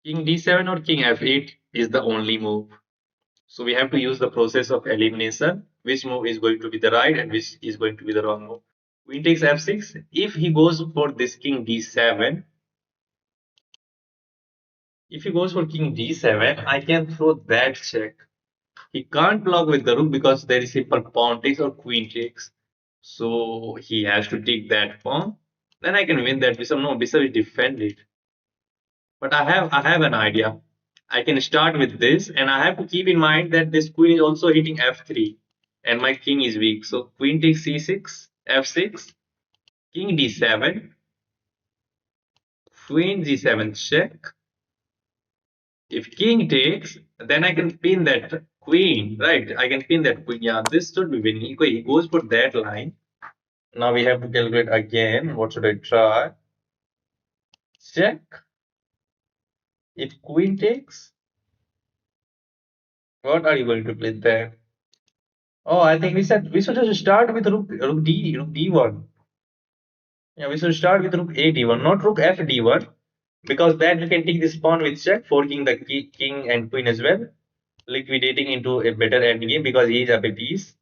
King d7 or king f8 is the only move. So we have to use the process of elimination. Which move is going to be the right and which is going to be the wrong move. Queen takes f6. If he goes for this king d7, If he goes for king d7, I can throw that check. He can't block with the rook because there is simple pawn takes or queen takes. So he has to take that pawn. Then I can win that bishop. No, bishop is defended. But I have an idea. I can start with this, and I have to keep in mind that this queen is also hitting f3, and my king is weak. So queen takes c6, f6, king d7, queen g7 check. If king takes, then I can pin that queen, right? I can pin that queen. Yeah, this should be winning. Okay, he goes for that line. Now we have to calculate again. What should I try? Check. If queen takes, what are you going to play there? Oh, I think we should just start with rook d1. Yeah, we should start with rook a d1, not rook f d1, because then you can take this pawn with check, forking the king and queen as well, liquidating into a better endgame because he is up a piece.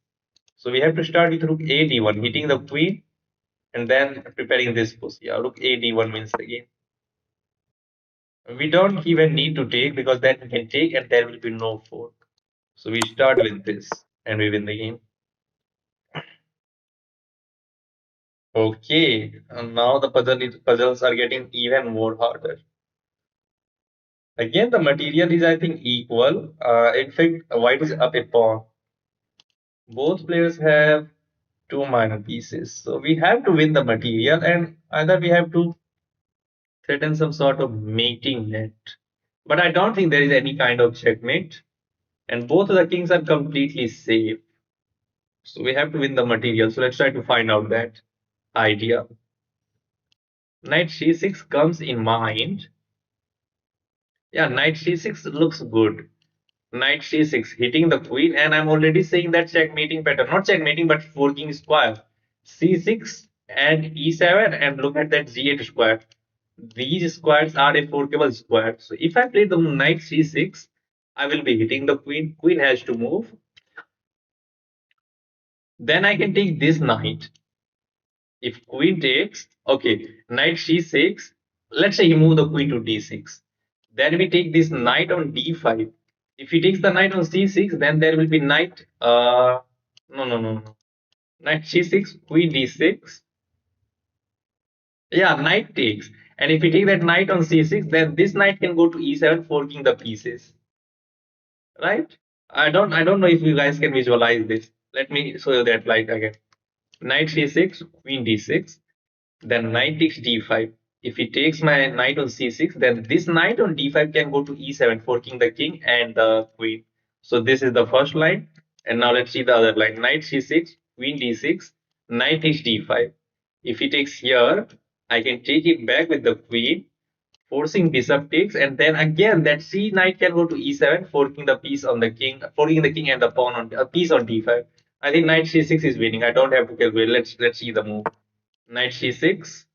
So we have to start with rook a d1, hitting the queen, and then preparing this push. Yeah, rook a d1 wins the game. We don't even need to take because then we can take and there will be no fork. So we start with this and we win the game. Okay, and now the puzzles are getting even more harder. Again, the material is, I think, equal. In fact, white is up a pawn. Both players have two minor pieces. So we have to win the material, and either we have to threaten some sort of mating net. But I don't think there is any kind of checkmate, and both of the kings are completely safe. So we have to win the material. So let's try to find out that idea. Knight c6 comes in mind. Yeah, knight c6 looks good. Knight c6 hitting the queen, and I'm already saying that checkmating pattern, not checkmating but forking square. c6 and e7, and look at that g8 square. These squares are a forkable square. So if I play the knight c6, I will be hitting the queen. Queen has to move. Then I can take this knight. If queen takes, okay, knight c6. Let's say he move the queen to d6. Then we take this knight on d5. If he takes the knight on c6, then there will be knight. No, no, no, no. Knight c6, queen d6. Yeah, knight takes. And if we take that knight on c6, then this knight can go to e7, forking the pieces. Right? I don't know if you guys can visualize this. Let me show you that light again. Knight c6, queen d6. Then knight takes d5. If he takes my knight on c6, then this knight on d5 can go to e7, forking the king and the queen. So this is the first line. And now let's see the other line. Knight c6, queen d6, knight takes d5. If he takes here, I can take it back with the queen, forcing bishop takes, and then again that c knight can go to e7, forking the piece on the king, forking the king and the pawn on a piece on d5. I think knight c6 is winning. I don't have to calculate. Let's see the move. Knight c6.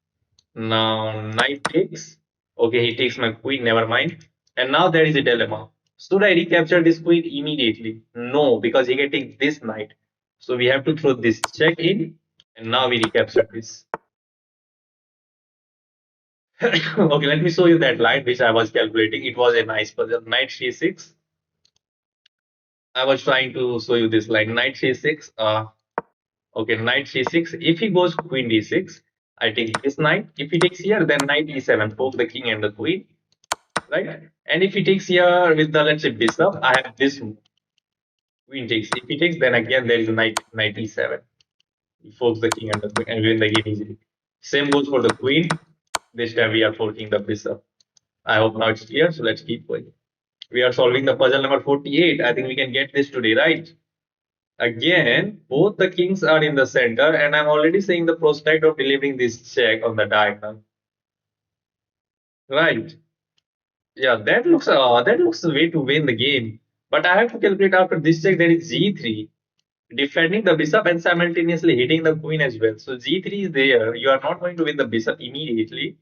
Now knight takes. Okay, he takes my queen, never mind. And now there is a dilemma. Should I recapture this queen immediately? No, because he can take this knight. So we have to throw this check in, and now we recapture this. Okay, let me show you that line which I was calculating. It was a nice puzzle. Knight c6. I was trying to show you this line. Knight c6. Okay, knight c6. If he goes queen d6, I take this knight. If he takes here, then knight e7, poke the king and the queen. Right? And if he takes here with the, let's say, bishop, I have this move. Queen takes. If he takes, then again there is a knight e7. He forks the king and the queen and win the game easily. Same goes for the queen. This time we are forking the bishop. I hope now it's clear. So let's keep going. We are solving the puzzle number 48. I think we can get this today, right? Again, both the kings are in the center, and I'm already seeing the prospect of delivering this check on the diagonal. Right. Yeah, that looks a way to win the game. But I have to calculate after this check there is g3, defending the bishop and simultaneously hitting the queen as well. So g3 is there. You are not going to win the bishop immediately,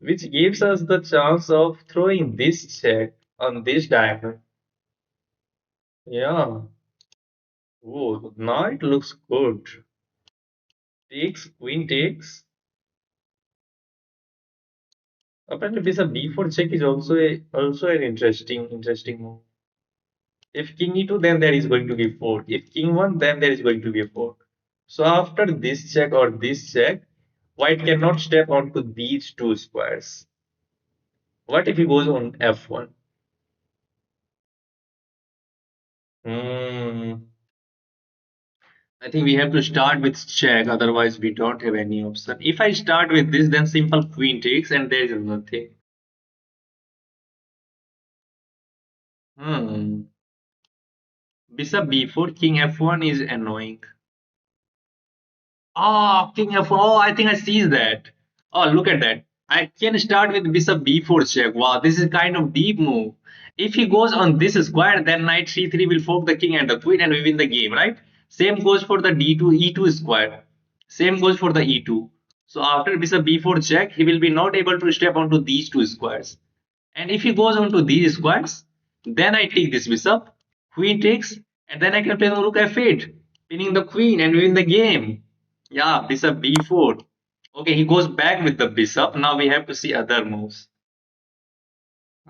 which gives us the chance of throwing this check on this diagonal. Yeah. Oh, now it looks good. Takes, queen takes. Apparently, bishop b4 check is also an interesting move. If king e2, then there is going to be fork. If king 1, then there is going to be a fork. So after this check or this check, white cannot step onto these two squares. What if he goes on f1? Hmm. I think we have to start with check, otherwise we don't have any option. If I start with this, then simple queen takes and there is nothing. Hmm. Bishop b4, king f1 is annoying. Oh, king f4. Oh, I think I see that. Oh, look at that. I can start with bishop b4 check. Wow, this is kind of deep move. If he goes on this square, then knight c3 will fork the king and the queen and we win the game, right? Same goes for the d2, e2 square. Same goes for the e2. So after bishop b4 check, he will be not able to step onto these two squares. And if he goes onto these squares, then I take this bishop, queen takes, and then I can play the rook f8, pinning the queen and win the game. Yeah, bishop b4. Okay, he goes back with the bishop. Now we have to see other moves.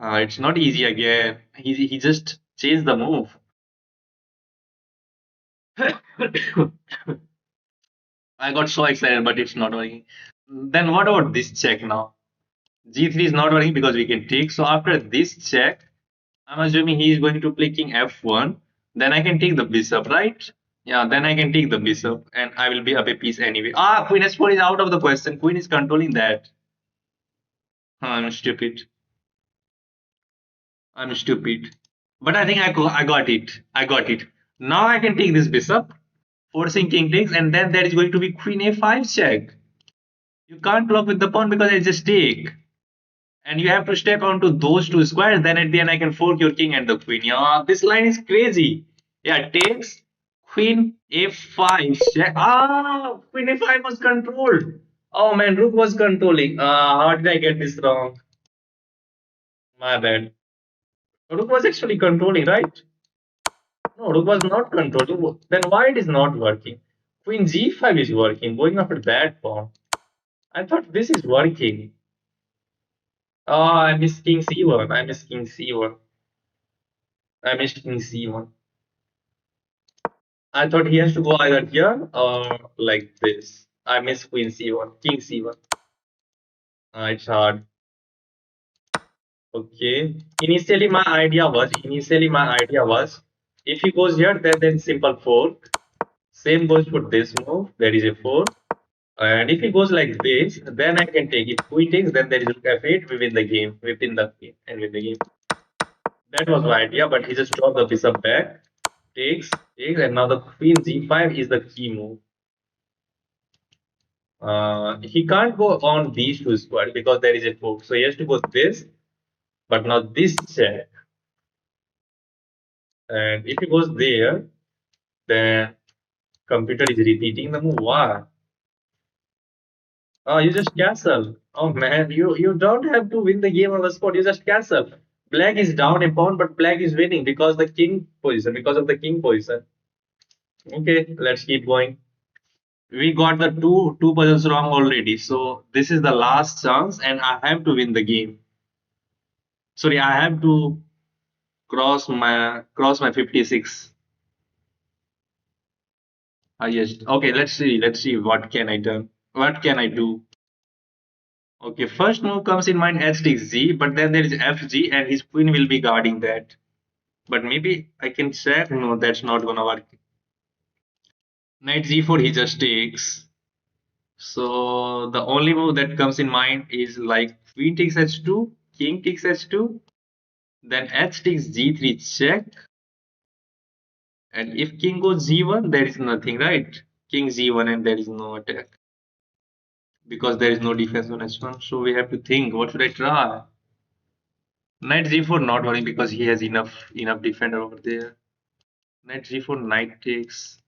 It's not easy again. He just changed the move. I got so excited, but it's not working. Then what about this check now? G3 is not working because we can take. So after this check, I'm assuming he is going to play king f1. Then I can take the bishop, right? Yeah, then I can take the bishop and I will be up a piece anyway. Ah, queen s4 is out of the question. Queen is controlling that. I'm stupid. I'm stupid. But I think I got it. I got it. Now I can take this bishop, forcing king takes, and then there is going to be queen a5 check. You can't block with the pawn because I just take. And you have to step onto those two squares. Then at the end, I can fork your king and the queen. Yeah, this line is crazy. Yeah, takes queen a5 check. Ah, queen a5 was controlled. Oh man, rook was controlling. How did I get this wrong? My bad. Rook was actually controlling, right? No, rook was not controlling. Then why it is not working? Queen g5 is working, going after that pawn. I thought this is working. Oh, I missed king c1. I missed king c1. I missed king c1. I thought he has to go either here or like this. I missed queen c1, king c1. It's hard. Okay. Initially my idea was if he goes here, then simple fork. Same goes for this move. There is a fork. And if he goes like this, then I can take. If queen takes, then there is rook f8. We win the game. We win the game and win the game. That was my idea, but he just dropped the bishop back. Takes, and now the queen g5 is the key move. He can't go on these two squares because there is a fork. So he has to go this, but not this check. And if he goes there, then computer is repeating the move. Why? Oh, you just cancel. Oh man, you don't have to win the game on the spot. You just cancel. Black is down a pawn, but black is winning because the king position, because of the king position. Okay, let's keep going. We got the two puzzles wrong already, so this is the last chance, and I have to win the game. Sorry, I have to cross my 56. Yes. Okay, let's see what can I do. What can I do? Okay, first move comes in mind h takes z, but then there is fg and his queen will be guarding that. But maybe I can check. No, that's not gonna work. Knight g4 he just takes. So the only move that comes in mind is like queen takes h2, king takes h2, then h takes g3 check, and if king goes g1, there is nothing, right? King g1 and there is no attack because there is no defense on h1. So we have to think, what should I try? Knight g4 not working because he has enough defender over there. Knight g4, knight takes.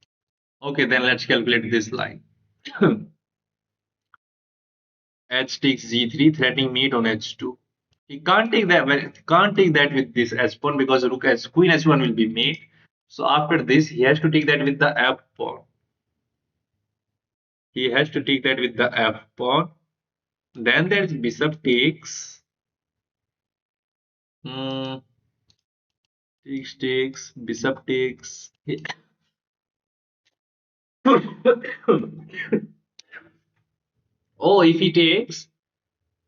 Okay, then let's calculate this line. H takes g3, threatening mate on h2. He can't take that. Can't take that with this h pawn because rook h queen h1 will be mate. So after this, he has to take that with the f pawn. He has to take that with the f pawn. Then there's bishop takes. Hmm. Takes, bishop takes. Oh, if he takes,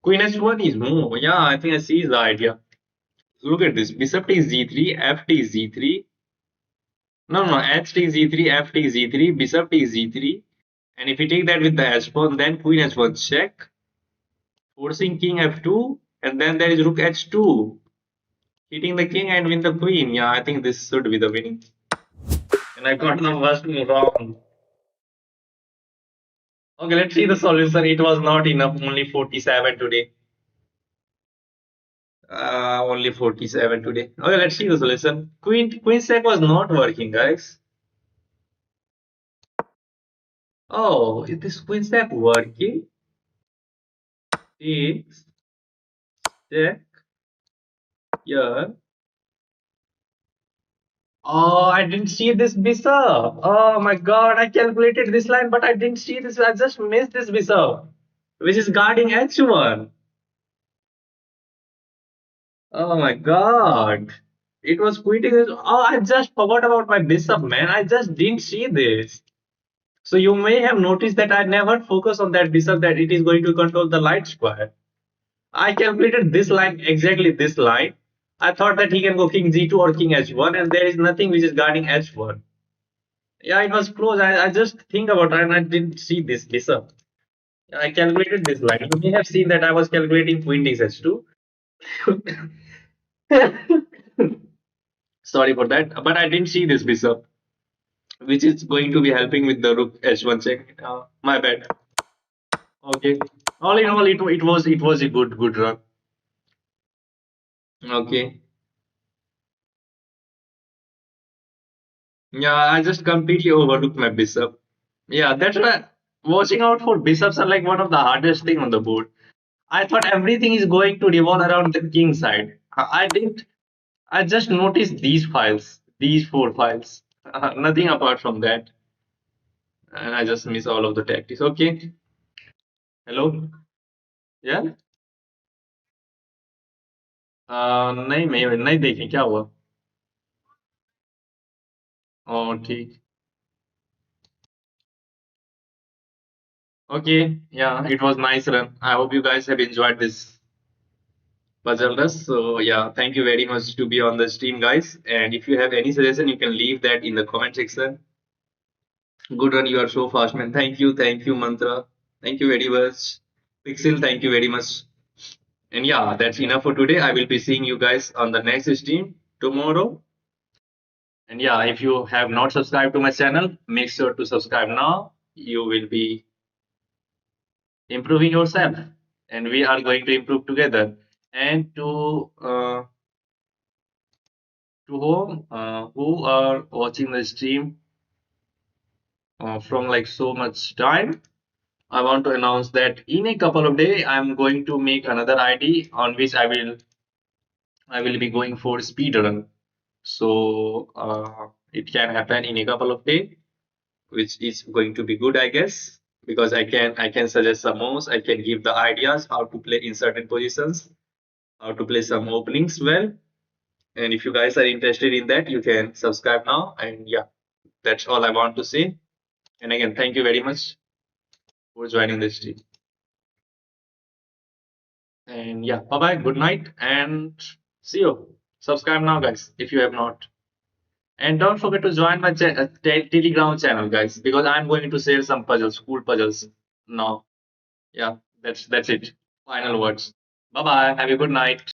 queen h1 is more. Yeah, I think I see the idea. Look at this. Bishop takes g3, f takes g3. No, no, h takes g3, f takes g3, bishop takes g3. And if you take that with the h pawn, then queen h1 check, forcing king f2, and then there is rook h2, hitting the king and win the queen. Yeah, I think this should be the winning. And I got the first move wrong. Okay, let's see the solution. It was not enough, only 47 today. Only 47 today. Okay, let's see the solution. Queen sack was not working, guys. Oh, is this queen sack working? Takes, check, here. Oh, I didn't see this bishop. Oh my god, I calculated this line, but I didn't see this. I just missed this bishop, which is guarding h1. Oh my god. It was quitting this. Oh, I just forgot about my bishop, man. I just didn't see this. So you may have noticed that I never focus on that bishop that it is going to control the light square. I calculated this line, exactly this line. I thought that he can go king g2 or king h1, and there is nothing which is guarding h1. Yeah, it was close. I just think about it and I didn't see this bishop. I calculated this line. You may have seen that I was calculating queen takes h2. Sorry for that, but I didn't see this bishop, which is going to be helping with the rook h1 check. My bad. Okay. All in all, it was a good run. Okay. Yeah, I just completely overlooked my bishop. Yeah, that's why watching out for bishops are like one of the hardest thing on the board. I thought everything is going to revolve around the king side. I didn't. I just noticed these files, these four files. Nothing apart from that, and I just miss all of the tactics. Okay. Hello. Yeah. नहीं मैं नहीं देखी क्या हुआ? Oh, ठीक. Okay. Yeah, it was nice run. I hope you guys have enjoyed this puzzle rush. So yeah, thank you very much to be on the stream, guys. And if you have any suggestion, you can leave that in the comment section. Good run, you are so fast, man. Thank you, Mantra. Thank you very much. Pixel, thank you very much. And yeah, that's enough for today. I will be seeing you guys on the next stream tomorrow. And yeah, if you have not subscribed to my channel, make sure to subscribe now. You will be improving yourself, and we are going to improve together. And to who are watching the stream from like so much time, I want to announce that in a couple of days I'm going to make another ID on which I will be going for speed run. So it can happen in a couple of days, which is going to be good, I guess, because I can suggest some moves. I can give the ideas how to play in certain positions, how to play some openings well. And if you guys are interested in that, you can subscribe now. And yeah, that's all I want to say. And again, thank you very much for joining this stream. And yeah, bye bye, good night, and see you. Subscribe now, guys, if you have not. And don't forget to join my Telegram channel, guys, because I'm going to share some puzzles, cool puzzles now. Yeah, that's it. Final words. Bye bye. Have a good night.